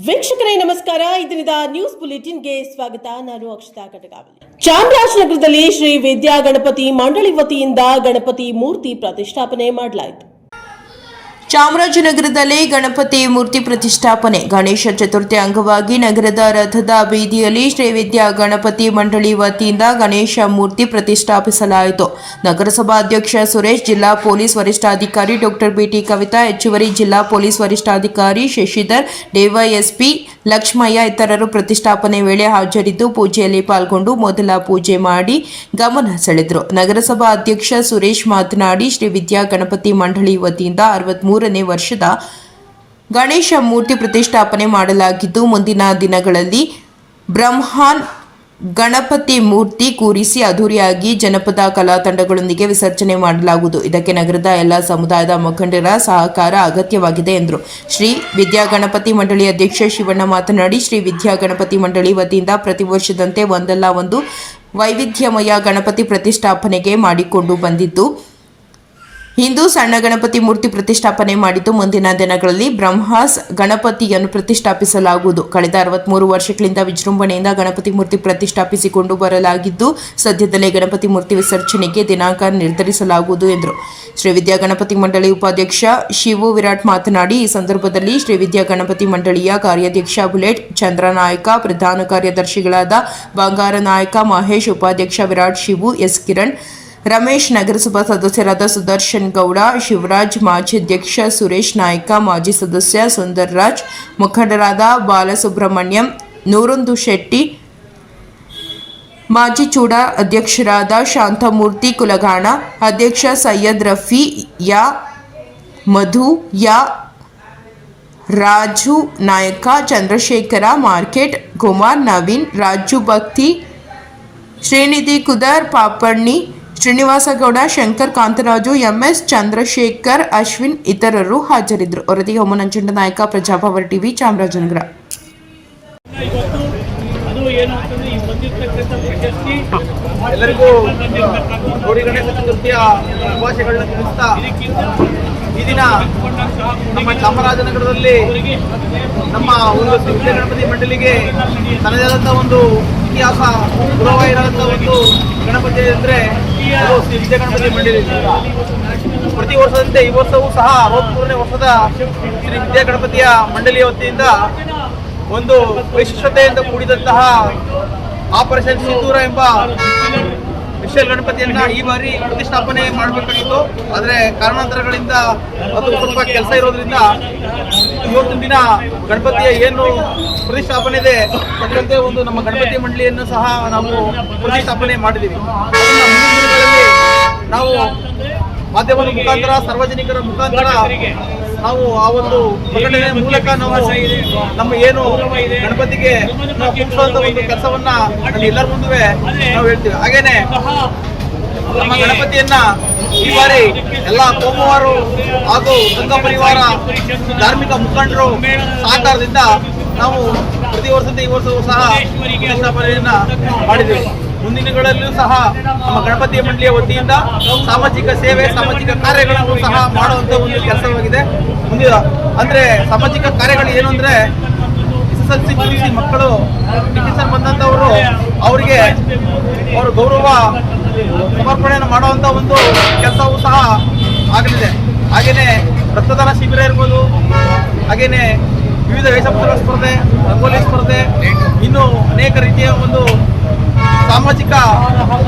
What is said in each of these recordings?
ವೀಕ್ಷಕರೇ ನಮಸ್ಕಾರ. ಇದರಿಂದ ನ್ಯೂಸ್ ಬುಲೆಟಿನ್ಗೆ ಸ್ವಾಗತ. ನಾನು ಅಕ್ಷತಾ ಕಟಗಾವಲಿ. ಚಾಮರಾಜನಗರದಲ್ಲಿ ಶ್ರೀ ವಿದ್ಯಾ ಗಣಪತಿ ಮಂಡಳಿ ವತಿಯಿಂದ ಗಣಪತಿ ಮೂರ್ತಿ ಪ್ರತಿಷ್ಠಾಪನೆ ಮಾಡಲಾಯಿತು. ಚಾಮರಾಜನಗರದಲ್ಲಿ ಗಣಪತಿ ಮೂರ್ತಿ ಪ್ರತಿಷ್ಠಾಪನೆ. ಗಣೇಶ ಚತುರ್ಥಿ ಅಂಗವಾಗಿ ನಗರದ ರಥದ ಬೀದಿಯಲ್ಲಿ ಶ್ರೀ ವಿದ್ಯಾ ಗಣಪತಿ ಮಂಡಳಿ ವತಿಯಿಂದ ಗಣೇಶ ಮೂರ್ತಿ ಪ್ರತಿಷ್ಠಾಪಿಸಲಾಯಿತು. ನಗರಸಭಾ ಅಧ್ಯಕ್ಷ ಸುರೇಶ್, ಜಿಲ್ಲಾ ಪೊಲೀಸ್ ವರಿಷ್ಠಾಧಿಕಾರಿ ಡಾಕ್ಟರ್ ಬಿಟಿ ಕವಿತಾ, ಹೆಚ್ಚುವರಿ ಜಿಲ್ಲಾ ಪೊಲೀಸ್ ವರಿಷ್ಠಾಧಿಕಾರಿ ಶಶಿಧರ್, ಡಿವೈಎಸ್ಪಿ ಲಕ್ಷ್ಮಯ್ಯ ಇತರರು ಪ್ರತಿಷ್ಠಾಪನೆ ವೇಳೆ ಹಾಜರಿದ್ದು ಪೂಜೆಯಲ್ಲಿ ಪಾಲ್ಗೊಂಡು ಮೊದಲ ಪೂಜೆ ಮಾಡಿ ಗಮನ ಸೆಳೆದರು. ನಗರಸಭಾ ಅಧ್ಯಕ್ಷ ಸುರೇಶ್ ಮಾತನಾಡಿ, ಶ್ರೀ ವಿದ್ಯಾ ಗಣಪತಿ ಮಂಡಳಿ ವತಿಯಿಂದ 63ನೇ ವರ್ಷದ ಗಣೇಶ ಮೂರ್ತಿ ಪ್ರತಿಷ್ಠಾಪನೆ ಮಾಡಲಾಗಿದ್ದು, ಮುಂದಿನ ದಿನಗಳಲ್ಲಿ ಬ್ರಹ್ಮಾನ್ ಗಣಪತಿ ಮೂರ್ತಿ ಕೂರಿಸಿ ಅದ್ದೂರಿಯಾಗಿ ಜನಪದ ಕಲಾ ತಂಡಗಳೊಂದಿಗೆ ವಿಸರ್ಜನೆ ಮಾಡಲಾಗುವುದು. ಇದಕ್ಕೆ ನಗರದ ಎಲ್ಲ ಸಮುದಾಯದ ಮುಖಂಡರ ಸಹಕಾರ ಅಗತ್ಯವಾಗಿದೆ ಎಂದರು. ಶ್ರೀ ವಿದ್ಯಾ ಗಣಪತಿ ಮಂಡಳಿ ಅಧ್ಯಕ್ಷ ಶಿವಣ್ಣ ಮಾತನಾಡಿ, ಶ್ರೀ ವಿದ್ಯಾ ಗಣಪತಿ ಮಂಡಳಿ ವತಿಯಿಂದ ಪ್ರತಿ ವರ್ಷದಂತೆ ಒಂದಲ್ಲ ಒಂದು ವೈವಿಧ್ಯಮಯ ಗಣಪತಿ ಪ್ರತಿಷ್ಠಾಪನೆಗೆ ಮಾಡಿಕೊಂಡು ಬಂದಿದ್ದು, ಇಂದು ಸಣ್ಣ ಗಣಪತಿ ಮೂರ್ತಿ ಪ್ರತಿಷ್ಠಾಪನೆ ಮಾಡಿದ್ದು, ಮುಂದಿನ ದಿನಗಳಲ್ಲಿ ಬ್ರಹ್ಮಾಸ್ ಗಣಪತಿಯನ್ನು ಪ್ರತಿಷ್ಠಾಪಿಸಲಾಗುವುದು. ಕಳೆದ 63 ವರ್ಷಗಳಿಂದ ವಿಜೃಂಭಣೆಯಿಂದ ಗಣಪತಿ ಮೂರ್ತಿ ಪ್ರತಿಷ್ಠಾಪಿಸಿಕೊಂಡು ಬರಲಾಗಿದ್ದು, ಸದ್ಯದಲ್ಲೇ ಗಣಪತಿ ಮೂರ್ತಿ ವಿಸರ್ಜನೆಗೆ ದಿನಾಂಕ ನಿರ್ಧರಿಸಲಾಗುವುದು ಎಂದರು. ಶ್ರೀ ವಿದ್ಯಾ ಗಣಪತಿ ಮಂಡಳಿ ಉಪಾಧ್ಯಕ್ಷ ಶಿವು ವಿರಾಟ್ ಮಾತನಾಡಿ, ಈ ಸಂದರ್ಭದಲ್ಲಿ ಶ್ರೀ ವಿದ್ಯಾ ಗಣಪತಿ ಮಂಡಳಿಯ ಕಾರ್ಯಾಧ್ಯಕ್ಷ ಬುಲೆಟ್ ಚಂದ್ರನಾಯಕ, ಪ್ರಧಾನ ಕಾರ್ಯದರ್ಶಿಗಳಾದ ಬಂಗಾರ ನಾಯಕ, ಮಹೇಶ್, ಉಪಾಧ್ಯಕ್ಷ ವಿರಾಟ್, ಶಿವು, ಎಸ್ ಕಿರಣ್, ರಮೇಶ್, ನಗರಸಭಾ ಸದಸ್ಯರಾದ ಸುದರ್ಶನ್ ಗೌಡ, ಶಿವರಾಜ್, ಮಾಜಿ ಅಧ್ಯಕ್ಷ ಸುರೇಶ್ ನಾಯ್ಕ, ಮಾಜಿ ಸದಸ್ಯ ಸುಂದರ್ ರಾಜ್, ಮುಖಂಡರಾದ ಬಾಲಸುಬ್ರಹ್ಮಣ್ಯಂ, ನೂರೊಂದು ಶೆಟ್ಟಿ, ಮಾಜಿ ಚೂಡಾ ಅಧ್ಯಕ್ಷರಾದ ಶಾಂತಮೂರ್ತಿ ಕುಲಗಾಣ, ಅಧ್ಯಕ್ಷ ಸೈಯದ್ ರಫಿ ಯಾ, ಮಧು ಯಾ, ರಾಜು ನಾಯಕ, ಚಂದ್ರಶೇಖರ ಮಾರ್ಕೆಟ್, ಕುಮಾರ್, ನವೀನ್, ರಾಜು ಭಕ್ತಿ, ಶ್ರೀನಿಧಿ ಕುದರ್, ಪಾಪಣ್ಣಿ, ಶ್ರೀನಿವಾಸಗೌಡ, ಶಂಕರ್, ಕಾಂತರಾಜು, ಎಂಎಸ್ ಚಂದ್ರಶೇಖರ್, ಅಶ್ವಿನ್ ಇತರರು ಹಾಜರಿದ್ದರು. ವರದಿ ಹೋಮ ನಂಜುಂಡ ನಾಯಕ, ಪ್ರಜಾಭವನ ಟಿವಿ, ಚಾಮರಾಜನಗರ. ಎಲ್ಲರಿಗೂ ಗೌರಿ ಗಣೇಶ ಚತುರ್ಥಿಯ ಶುಭಾಶಯಗಳನ್ನ ತಿಳಿಸ್ತಾ, ಈ ದಿನ ನಮ್ಮ ಚಾಮರಾಜನಗರದಲ್ಲಿ ನಮ್ಮ ಒಂದು ಶ್ರೀ ವಿದ್ಯಾ ಗಣಪತಿ ಮಂಡಳಿಗೆ ತನ್ನದೇ ಆದಂಥ ಒಂದು ಇತಿಹಾಸ ಗೌರವ ಇರೋಂಥ ಒಂದು ಗಣಪತಿ ಅಂದರೆ ಅದು ಶ್ರೀ ವಿದ್ಯಾ ಗಣಪತಿ ಮಂಡಳಿ. ಪ್ರತಿ ವರ್ಷದಂತೆ ಈ ವರ್ಷವೂ ಸಹ 63ನೇ ವರ್ಷದ ಶ್ರೀ ವಿದ್ಯಾ ಗಣಪತಿಯ ಮಂಡಳಿಯ ವತಿಯಿಂದ ಒಂದು ವೈಶಿಷ್ಟ್ಯತೆಯಿಂದ ಕೂಡಿದಂತಹ ಆಪರೇಷನ್ ಸಿಂಧೂರ ಎಂಬ ವಿಶೇಷ ಗಣಪತಿಯನ್ನ ಈ ಬಾರಿ ಪ್ರತಿಷ್ಠಾಪನೆ ಮಾಡಬೇಕಾಗಿತ್ತು. ಆದರೆ ಕಾರಣಾಂತರಗಳಿಂದ ಅದು ಸ್ವಲ್ಪ ಕೆಲಸ ಇರೋದ್ರಿಂದ ಇವತ್ತಿನ ದಿನ ಗಣಪತಿಯ ಏನು ಪ್ರತಿಷ್ಠಾಪನೆ ಇದೆ ಅದರಂತೆ ಒಂದು ನಮ್ಮ ಗಣಪತಿ ಮಂಡಳಿಯನ್ನು ಸಹ ನಾವು ಪ್ರತಿಷ್ಠಾಪನೆ ಮಾಡಿದ್ದೀವಿ. ಮುಂದಿನ ದಿನಗಳಲ್ಲಿ ನಾವು ಮಾಧ್ಯಮದ ಮುಖಾಂತರ, ಸಾರ್ವಜನಿಕರ ಮುಖಾಂತರ ನಾವು ಆ ಒಂದು ಪ್ರಕಟಣೆ ಮೂಲಕ ನಾವು ನಮ್ಮ ಏನು ಗಣಪತಿಗೆ ನಾವು ಕೂರಿಸುವಂತ ಒಂದು ಕೆಲಸವನ್ನ ಎಲ್ಲರ ಮುಂದೆ ನಾವು ಹೇಳ್ತೀವಿ. ಹಾಗೇನೆ ನಮ್ಮ ಗಣಪತಿಯನ್ನ ಈ ಬಾರಿ ಎಲ್ಲ ಕೋಮುವಾರು ಹಾಗೂ ಸಂಘ ಪರಿವಾರ, ಧಾರ್ಮಿಕ ಮುಖಂಡರು ಸಹಕಾರದಿಂದ ನಾವು ಪ್ರತಿ ವರ್ಷದಂತೆ ಈ ವರ್ಷವೂ ಸಹ ಪ್ರತಿಷ್ಠಾಪನೆಯನ್ನ ಮಾಡಿದ್ದೇವೆ. ಮುಂದಿನ ದಿನಗಳಲ್ಲೂ ಸಹ ನಮ್ಮ ಗಣಪತಿ ಮಂಡಳಿಯ ವತಿಯಿಂದ ಸಾಮಾಜಿಕ ಸೇವೆ, ಸಾಮಾಜಿಕ ಕಾರ್ಯಗಳನ್ನು ಸಹ ಮಾಡುವಂತ ಒಂದು ಕೆಲಸವಾಗಿದೆ. ಮುಂದಿನ ಅಂದ್ರೆ ಸಾಮಾಜಿಕ ಕಾರ್ಯಗಳು ಏನು ಅಂದ್ರೆ SSLC PUC ಮಕ್ಕಳು ಡಿಗ್ರಿಷನ್ ಬಂದಂತವರು ಅವರಿಗೆ ಅವರು ಗೌರವ ಸಮರ್ಪಣೆಯನ್ನು ಮಾಡುವಂತ ಒಂದು ಕೆಲಸವೂ ಸಹ ಆಗಲಿದೆ. ಹಾಗೇನೆ ರಕ್ತದಾನ ಶಿಬಿರ ಇರ್ಬೋದು, ಹಾಗೇನೆ ವಿವಿಧ ವೇಷಭೂಷಣ ಸ್ಪರ್ಧೆ, ರಂಗೋಲಿ ಸ್ಪರ್ಧೆ, ಇನ್ನೂ ಅನೇಕ ರೀತಿಯ ಒಂದು ಸಾಮಾಜಿಕ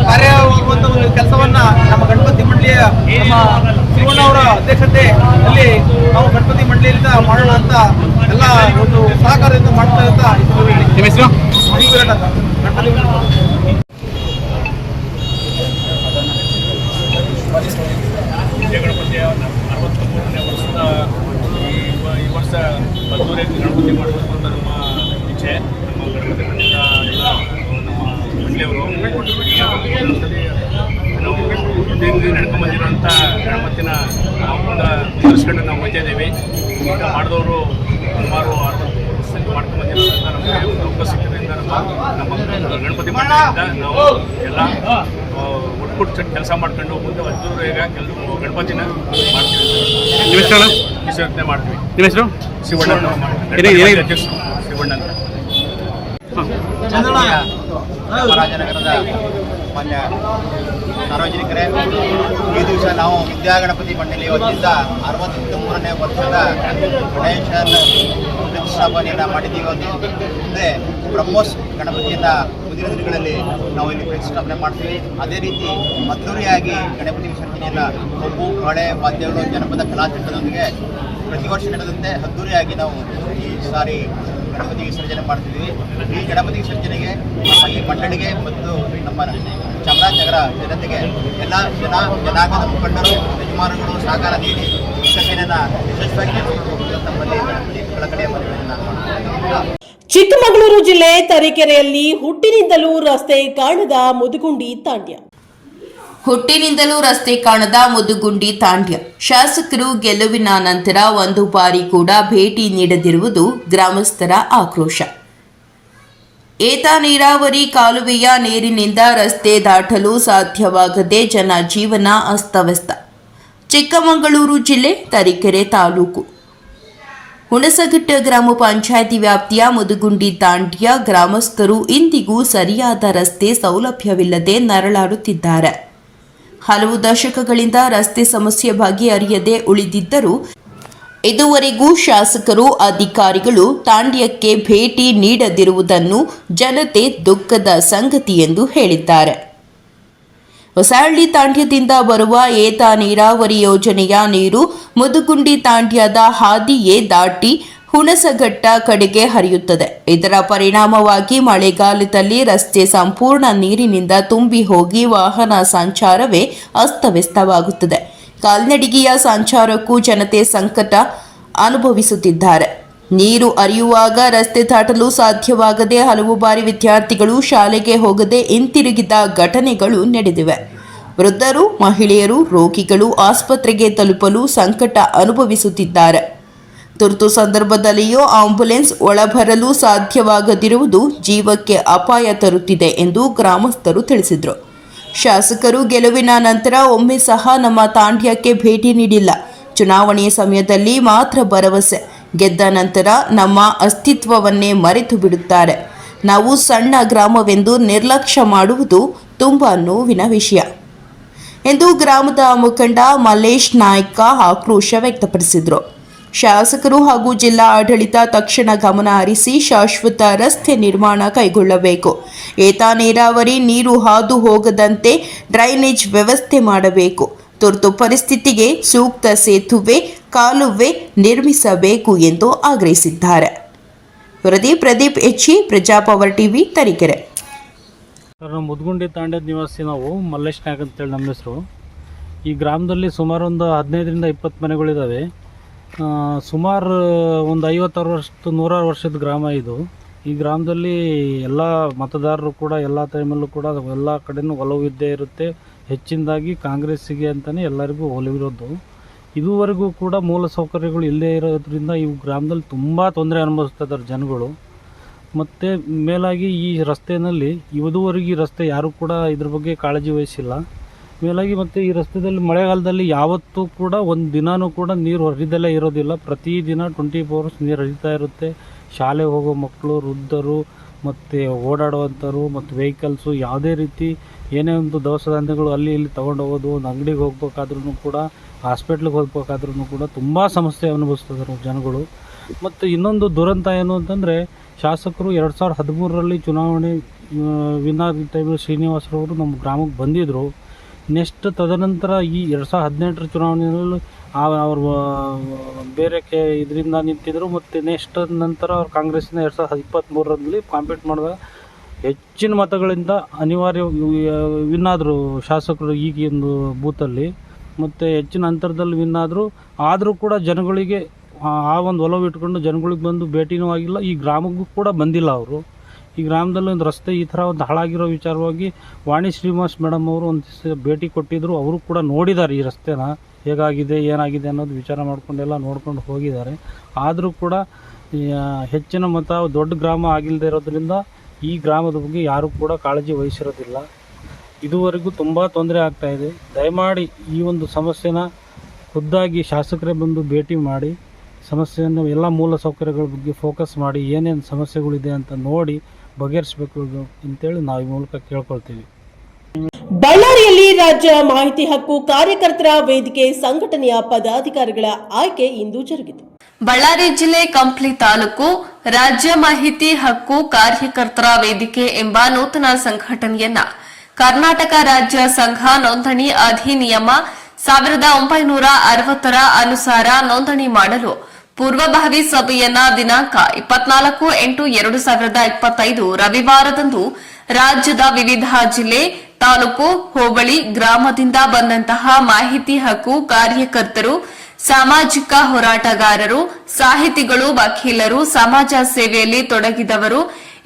ಕಾರ್ಯವಾಗುವಂತ ಒಂದು ಕೆಲಸವನ್ನ ನಮ್ಮ ಗಣಪತಿ ಮಂಡಳಿಯ ನಮ್ಮ ಶಿವಣ್ಣ ಅವರ ಅಧ್ಯಕ್ಷತೆಯಲ್ಲಿ ನಾವು ಗಣಪತಿ ಮಂಡಳಿಯಿಂದ ಮಾಡೋಣ ಅಂತ ಎಲ್ಲ ಒಂದು ಸಹಕಾರದಿಂದ ಮಾಡ್ತಾ ಇರ್ತಾ ಗಣಪತಿ ಗಣಪತಿಯ 63ನೇ ವರ್ಷದ ಈ ವರ್ಷ ಅದ್ದೂರಿಯಾಗಿ ಗಣಪತಿ ಮಾಡಬೇಕು ಅಂತ ನಮ್ಮ ಇಚ್ಛೆ. ನಮ್ಮ ಗಣಪತಿ ಮಂಡಳಿಯ ಎಲ್ಲ ನಮ್ಮ ಮಂಡಳಿಯವರು ನಾವು ನಡ್ಕೊಂಡ್ಬಂದಿರುವಂಥ ಗಣಪತಿನ ಮುಂದುವರಿಸ್ಕೊಂಡು ನಾವು ಹೋಗ್ತಾ ಇದ್ದೀವಿ. ಈಗ ಮಾಡಿದವರು ಸುಮಾರು 60% ಮಾಡ್ಕೊಂಡ್ಬಂದಿರೋದ್ರಿಂದ ನಮಗೆ ಒಂದು ಅವಕಾಶ ಸಿಕ್ಕಿದ್ರಿಂದ ನಮ್ಮ ಗಣಪತಿ ಮಂಡಳಿಯಿಂದ ನಾವು ಎಲ್ಲ ಒಟ್ಟು ಕೆಲಸ ಮಾಡ್ಕೊಂಡು ಮುಂದೆ ಅದ್ದೂರಿಯಾಗಿ ಕೆಲವು ಗಣಪತಿನ ಮಾಡ್ತೀವಿ. ವಿಸರ್ಜನೆ ಮಾಡ್ತೀವಿ. ನಿಮ್ಮ ಹೆಸರು? ಶಿವಣ್ಣ. ರೇವಣ್ಣ ಅಂತ. ಚಾಮರಾಜನಗರದ ಮಾನ್ಯ ಸಾರ್ವಜನಿಕರೇ, ಈ ದಿವಸ ನಾವು ವಿದ್ಯಾಗಣಪತಿ ಮಂಡಳಿ ವತಿಯಿಂದ 63ನೇ ವರ್ಷದ ಗಣೇಶನ ಪ್ರತಿಷ್ಠಾಪನೆಯನ್ನು ಮಾಡಿದ್ದೀವಿ. ಮುಂದೆ ಬ್ರಹ್ಮೋಸ್ ಗಣಪತಿಯನ್ನು ಮುಂದಿನ ದಿನಗಳಲ್ಲಿ ನಾವು ಇಲ್ಲಿ ಪ್ರತಿಷ್ಠಾಪನೆ ಮಾಡ್ತೀವಿ. ಅದೇ ರೀತಿ ಅದ್ದೂರಿಯಾಗಿ ಗಣಪತಿ ವಿಸರ್ಜನೆಯನ್ನು ಒಬ್ಬು ಹೊಳೆ ವಾದ್ಯಗಳು ಜನಪದ ಕಲಾತಂಡದೊಂದಿಗೆ ಪ್ರತಿ ವರ್ಷ ನಡೆದಂತೆ ಅದ್ದೂರಿಯಾಗಿ ನಾವು ಈ ಸಾರಿ ಗಣಪತಿ ವಿಸರ್ಜನೆ ಮಾಡ್ತಿದ್ದೀವಿ. ಈ ಗಣಪತಿ ವಿಸರ್ಜನೆಗೆ ನಮ್ಮ ಈ ಮಂಡಳಿಗೆ ಮತ್ತು ನಮ್ಮ ಚಾಮರಾಜನಗರ ಜನತೆಗೆ ಎಲ್ಲ ಜನಾಂಗದ ಮುಖಂಡರು ಯಜಮಾನರುಗಳು ಸಹಕಾರ ನೀಡಿ ವಿಸರ್ಜನೆಯನ್ನು ಯಶಸ್ವಿಯಾಗಿ ನಡೆಸಬೇಕು ತಮ್ಮಲ್ಲಿ ಕಳಕಳಿಯ ಮನವಿಯನ್ನು ನಾನು ಮಾಡ್ತೀನಿ. ಚಿಕ್ಕಮಗಳೂರು ಜಿಲ್ಲೆ ತರೀಕೆರೆಯಲ್ಲಿ ಹುಟ್ಟಿನಿಂದಲೂ ರಸ್ತೆ ಕಾಣದ ಮುದುಗುಂಡಿ ತಾಂಡ್ಯ. ಹುಟ್ಟಿನಿಂದಲೂ ರಸ್ತೆ ಕಾಣದ ಮುದುಗುಂಡಿ ತಾಂಡ್ಯ. ಶಾಸಕರು ಗೆಲುವಿನ ನಂತರ ಒಂದು ಬಾರಿ ಕೂಡ ಭೇಟಿ ನೀಡದಿರುವುದು ಗ್ರಾಮಸ್ಥರ ಆಕ್ರೋಶ. ಏತ ನೀರಾವರಿ ಕಾಲುವೆಯ ನೀರಿನಿಂದ ರಸ್ತೆ ದಾಟಲು ಸಾಧ್ಯವಾಗದೆ ಜನಜೀವನ ಅಸ್ತವ್ಯಸ್ತ. ಚಿಕ್ಕಮಗಳೂರು ಜಿಲ್ಲೆ ತರೀಕೆರೆ ತಾಲೂಕು ಹುಣಸಘಟ್ಟ ಗ್ರಾಮ ಪಂಚಾಯಿತಿ ವ್ಯಾಪ್ತಿಯ ಮುದುಗುಂಡಿ ತಾಂಡ್ಯ ಗ್ರಾಮಸ್ಥರು ಇಂದಿಗೂ ಸರಿಯಾದ ರಸ್ತೆ ಸೌಲಭ್ಯವಿಲ್ಲದೆ ನರಳಾಡುತ್ತಿದ್ದಾರೆ. ಹಲವು ದಶಕಗಳಿಂದ ರಸ್ತೆ ಸಮಸ್ಯೆ ಬಗೆಹರಿಯದೆ ಉಳಿದಿದ್ದರೂ ಇದುವರೆಗೂ ಶಾಸಕರು ಅಧಿಕಾರಿಗಳು ತಾಂಡ್ಯಕ್ಕೆ ಭೇಟಿ ನೀಡದಿರುವುದನ್ನು ಜನತೆ ದುಃಖದ ಸಂಗತಿ ಎಂದು ಹೇಳಿದ್ದಾರೆ. ಹೊಸಹಳ್ಳಿ ತಾಂಡ್ಯದಿಂದ ಬರುವ ಏತ ನೀರಾವರಿ ಯೋಜನೆಯ ನೀರು ಮುದುಗುಂಡಿ ತಾಂಡ್ಯದ ಹಾದಿಯೇ ದಾಟಿ ಹುಣಸಘಟ್ಟ ಕಡೆಗೆ ಹರಿಯುತ್ತದೆ. ಇದರ ಪರಿಣಾಮವಾಗಿ ಮಳೆಗಾಲದಲ್ಲಿ ರಸ್ತೆ ಸಂಪೂರ್ಣ ನೀರಿನಿಂದ ತುಂಬಿ ಹೋಗಿ ವಾಹನ ಸಂಚಾರವೇ ಅಸ್ತವ್ಯಸ್ತವಾಗುತ್ತದೆ. ಕಾಲ್ನಡಿಗೆಯ ಸಂಚಾರಕ್ಕೂ ಜನತೆ ಸಂಕಟ ಅನುಭವಿಸುತ್ತಿದ್ದಾರೆ. ನೀರು ಹರಿಯುವಾಗ ರಸ್ತೆ ದಾಟಲು ಸಾಧ್ಯವಾಗದೆ ಹಲವು ಬಾರಿ ವಿದ್ಯಾರ್ಥಿಗಳು ಶಾಲೆಗೆ ಹೋಗದೆ ಹಿಂತಿರುಗಿದ ಘಟನೆಗಳು ನಡೆದಿವೆ. ವೃದ್ಧರು, ಮಹಿಳೆಯರು, ರೋಗಿಗಳು ಆಸ್ಪತ್ರೆಗೆ ತಲುಪಲು ಸಂಕಟ ಅನುಭವಿಸುತ್ತಿದ್ದಾರೆ. ತುರ್ತು ಸಂದರ್ಭದಲ್ಲಿಯೂ ಆಂಬ್ಯುಲೆನ್ಸ್ ಒಳಬರಲು ಸಾಧ್ಯವಾಗದಿರುವುದು ಜೀವಕ್ಕೆ ಅಪಾಯ ತರುತ್ತಿದೆ ಎಂದು ಗ್ರಾಮಸ್ಥರು ತಿಳಿಸಿದರು. ಶಾಸಕರು ಗೆಲುವಿನ ನಂತರ ಒಮ್ಮೆ ಸಹ ನಮ್ಮ ತಾಂಡ್ಯಕ್ಕೆ ಭೇಟಿ ನೀಡಿಲ್ಲ. ಚುನಾವಣೆಯ ಸಮಯದಲ್ಲಿ ಮಾತ್ರ ಭರವಸೆ, ಗೆದ್ದ ನಂತರ ನಮ್ಮ ಅಸ್ತಿತ್ವವನ್ನೇ ಮರೆತು ಬಿಡುತ್ತಾರೆ. ನಾವು ಸಣ್ಣ ಗ್ರಾಮವೆಂದು ನಿರ್ಲಕ್ಷ್ಯ ಮಾಡುವುದು ತುಂಬ ನೋವಿನ ವಿಷಯ ಎಂದು ಗ್ರಾಮದ ಮುಖಂಡ ಮಲ್ಲೇಶ್ ನಾಯ್ಕ ಆಕ್ರೋಶ ವ್ಯಕ್ತಪಡಿಸಿದರು. ಶಾಸಕರು ಹಾಗೂ ಜಿಲ್ಲಾ ಆಡಳಿತ ತಕ್ಷಣ ಗಮನ ಹರಿಸಿ ಶಾಶ್ವತ ರಸ್ತೆ ನಿರ್ಮಾಣ ಕೈಗೊಳ್ಳಬೇಕು. ಏತ ನೀರಾವರಿ ನೀರು ಹಾದು ಹೋಗದಂತೆ ಡ್ರೈನೇಜ್ ವ್ಯವಸ್ಥೆ ಮಾಡಬೇಕು. ತುರ್ತು ಪರಿಸ್ಥಿತಿಗೆ ಸೂಕ್ತ ಸೇತುವೆ, ಕಾಲುವೆ ನಿರ್ಮಿಸಬೇಕು ಎಂದು ಆಗ್ರಹಿಸಿದ್ದಾರೆ. ವರದಿ ಪ್ರದೀಪ್ ಎಚ್ಚಿ, ಪ್ರಜಾಪವರ್ ಟಿವಿ, ತರೀಕೆರೆ. ಸರ್, ನಾವು ಮುದುಗುಂಡಿ ತಾಂಡ್ಯದ ನಿವಾಸಿ. ನಾವು ಮಲ್ಲೇಶ್ ನಾಯಕ್ ಅಂತೇಳಿ ನಮ್ಮ ಹೆಸರು. ಈ ಗ್ರಾಮದಲ್ಲಿ ಸುಮಾರು ಒಂದು 15ರಿಂದ 20 ಮನೆಗಳಿದ್ದಾವೆ. ಸುಮಾರು ಒಂದು 100 ವರ್ಷದ ಗ್ರಾಮ ಇದು. ಈ ಗ್ರಾಮದಲ್ಲಿ ಎಲ್ಲ ಮತದಾರರು ಕೂಡ ಎಲ್ಲ ಟೈಮಲ್ಲೂ ಕೂಡ ಎಲ್ಲ ಕಡೆಯೂ ಒಲವು ಇದ್ದೇ ಇರುತ್ತೆ. ಹೆಚ್ಚಿನದಾಗಿ ಕಾಂಗ್ರೆಸ್ಸಿಗೆ ಅಂತಲೇ ಎಲ್ಲರಿಗೂ ಒಲವಿರೋದು. ಇದುವರೆಗೂ ಕೂಡ ಮೂಲ ಸೌಕರ್ಯಗಳು ಇಲ್ಲದೇ ಇರೋದ್ರಿಂದ ಈ ಗ್ರಾಮದಲ್ಲಿ ತುಂಬ ತೊಂದರೆ ಅನುಭವಿಸ್ತಾ ಇದ್ದಾರೆ ಜನಗಳು. ಮತ್ತು ಮೇಲಾಗಿ ಈ ರಸ್ತೆಯಲ್ಲಿ ಇದುವರೆಗೂ ಈ ರಸ್ತೆ ಯಾರೂ ಕೂಡ ಇದ್ರ ಬಗ್ಗೆ ಕಾಳಜಿ ವಹಿಸಿಲ್ಲ. ಮೇಲಾಗಿ ಮತ್ತು ಈ ರಸ್ತೆಯಲ್ಲಿ ಮಳೆಗಾಲದಲ್ಲಿ ಯಾವತ್ತೂ ಕೂಡ ಒಂದು ದಿನಾನೂ ಕೂಡ ನೀರು ಹರಿದಲ್ಲೇ ಇರೋದಿಲ್ಲ. ಪ್ರತಿದಿನ 24 hours ನೀರು ಹರಿತಾ ಇರುತ್ತೆ. ಶಾಲೆ ಹೋಗೋ ಮಕ್ಕಳು, ವೃದ್ಧರು ಮತ್ತು ಓಡಾಡುವಂಥವ್ರು ಮತ್ತು ವೆಹಿಕಲ್ಸು ಯಾವುದೇ ರೀತಿ ಏನೇ ಒಂದು ದವಸ ಧಾನ್ಯಗಳು ಅಲ್ಲಿ ಇಲ್ಲಿ ತೊಗೊಂಡು ಹೋಗೋದು, ಒಂದು ಅಂಗಡಿಗೆ ಹೋಗ್ಬೇಕಾದ್ರೂ ಕೂಡ, ಹಾಸ್ಪಿಟ್ಲಿಗೆ ಹೋಗ್ಬೇಕಾದ್ರೂ ಕೂಡ ತುಂಬ ಸಮಸ್ಯೆ ಅನುಭವಿಸ್ತಿದ್ದಾರೆ ಜನಗಳು. ಮತ್ತು ಇನ್ನೊಂದು ದುರಂತ ಏನು ಅಂತಂದರೆ, ಶಾಸಕರು 2013ರಲ್ಲಿ ಚುನಾವಣೆ ವಿನ್ ಆದ ಟೈಮಲ್ಲಿ ಶ್ರೀನಿವಾಸರವರು ನಮ್ಮ ಗ್ರಾಮಕ್ಕೆ ಬಂದಿದ್ದರು. ನೆಕ್ಸ್ಟ್ ತದನಂತರ ಈ 2018ರ ಚುನಾವಣೆಯಲ್ಲಿ ಅವರು ಬೇರೆ ಇದರಿಂದ ನಿಂತಿದ್ದರು. ಮತ್ತು ನೆಕ್ಸ್ಟ್ ನಂತರ ಅವ್ರು ಕಾಂಗ್ರೆಸ್ಸಿನ 2023ರಲ್ಲಿ ಕಾಂಪೀಟ್ ಮಾಡಿದಾಗ ಹೆಚ್ಚಿನ ಮತಗಳಿಂದ ಅನಿವಾರ್ಯ ವಿನ್ ಆದರು ಶಾಸಕರು ಈಗಿಂದು ಬೂತಲ್ಲಿ. ಮತ್ತು ಹೆಚ್ಚಿನ ಅಂತರದಲ್ಲಿ ವಿನ್ ಆದರೂ ಕೂಡ ಜನಗಳಿಗೆ ಆ ಒಂದು ಒಲವು ಇಟ್ಕೊಂಡು ಜನಗಳಿಗೆ ಬಂದು ಭೇಟಿನೂ ಆಗಿಲ್ಲ. ಈ ಗ್ರಾಮಕ್ಕೂ ಕೂಡ ಬಂದಿಲ್ಲ ಅವರು. ಈ ಗ್ರಾಮದಲ್ಲಿ ಒಂದು ರಸ್ತೆ ಈ ಥರ ಒಂದು ಹಾಳಾಗಿರೋ ವಿಚಾರವಾಗಿ ವಾಣಿ ಶ್ರೀನಿವಾಸ್ ಮೇಡಮ್ ಅವರು ಒಂದು ಭೇಟಿ ಕೊಟ್ಟಿದ್ದರು. ಅವರು ಕೂಡ ನೋಡಿದ್ದಾರೆ ಈ ರಸ್ತೆನ ಹೇಗಾಗಿದೆ ಏನಾಗಿದೆ ಅನ್ನೋದು ವಿಚಾರ ಮಾಡಿಕೊಂಡೆಲ್ಲ ನೋಡ್ಕೊಂಡು ಹೋಗಿದ್ದಾರೆ. ಆದರೂ ಕೂಡ ಹೆಚ್ಚಿನ ಮತ ದೊಡ್ಡ ಗ್ರಾಮ ಆಗಿಲ್ಲದೆ ಇರೋದ್ರಿಂದ ಈ ಗ್ರಾಮದ ಬಗ್ಗೆ ಯಾರೂ ಕೂಡ ಕಾಳಜಿ ವಹಿಸಿರೋದಿಲ್ಲ. ಇದುವರೆಗೂ ತುಂಬ ತೊಂದರೆ ಆಗ್ತಾಯಿದೆ. ದಯಮಾಡಿ ಈ ಒಂದು ಸಮಸ್ಯೆನ ಖುದ್ದಾಗಿ ಶಾಸಕರೇ ಬಂದು ಭೇಟಿ ಮಾಡಿ ಸಮಸ್ಯೆಯನ್ನು ಎಲ್ಲ ಮೂಲ ಸೌಕರ್ಯಗಳ ಬಗ್ಗೆ ಫೋಕಸ್ ಮಾಡಿ ಏನೇನು ಸಮಸ್ಯೆಗಳಿದೆ ಅಂತ ನೋಡಿ ಬಗೆಹರಿಸಬೇಕು ಅಂತೇಳಿ ನಾವು ಈ ಮೂಲಕ ಕೇಳ್ಕೊಳ್ತೀವಿ. ಬಳ್ಳಾರಿಯಲ್ಲಿ ರಾಜ್ಯ ಮಾಹಿತಿ ಹಕ್ಕು ಕಾರ್ಯಕರ್ತರ ವೇದಿಕೆ ಸಂಘಟನೆಯ ಪದಾಧಿಕಾರಿಗಳ ಆಯ್ಕೆ ಇಂದು ಜರುಗಿತು. ಬಳ್ಳಾರಿ ಜಿಲ್ಲೆ ಕಂಪ್ಲಿ ತಾಲೂಕು ರಾಜ್ಯ ಮಾಹಿತಿ ಹಕ್ಕು ಕಾರ್ಯಕರ್ತರ ವೇದಿಕೆ ಎಂಬ ನೂತನ ಸಂಘಟನೆಯನ್ನ ಕರ್ನಾಟಕ ರಾಜ್ಯ ಸಂಘ ನೋಂದಣಿ ಅಧಿನಿಯಮ 1960 ಅನುಸಾರ ನೋಂದಣಿ ಮಾಡಲು ಪೂರ್ವಭಾವಿ ಸಭೆಯನ್ನ ದಿನಾಂಕ 24/8/2025 ರವಿವಾರದಂದು ರಾಜ್ಯದ ವಿವಿಧ ಜಿಲ್ಲೆ, ತಾಲೂಕು, ಹೋಬಳಿ, ಗ್ರಾಮದಿಂದ ಬಂದಂತಹ ಮಾಹಿತಿ ಹಕ್ಕು ಕಾರ್ಯಕರ್ತರು, ಸಾಮಾಜಿಕ ಹೋರಾಟಗಾರರು, ಸಾಹಿತಿಗಳು, ವಕೀಲರು, ಸಮಾಜ ಸೇವೆಯಲ್ಲಿ ತೊಡಗಿದವರು,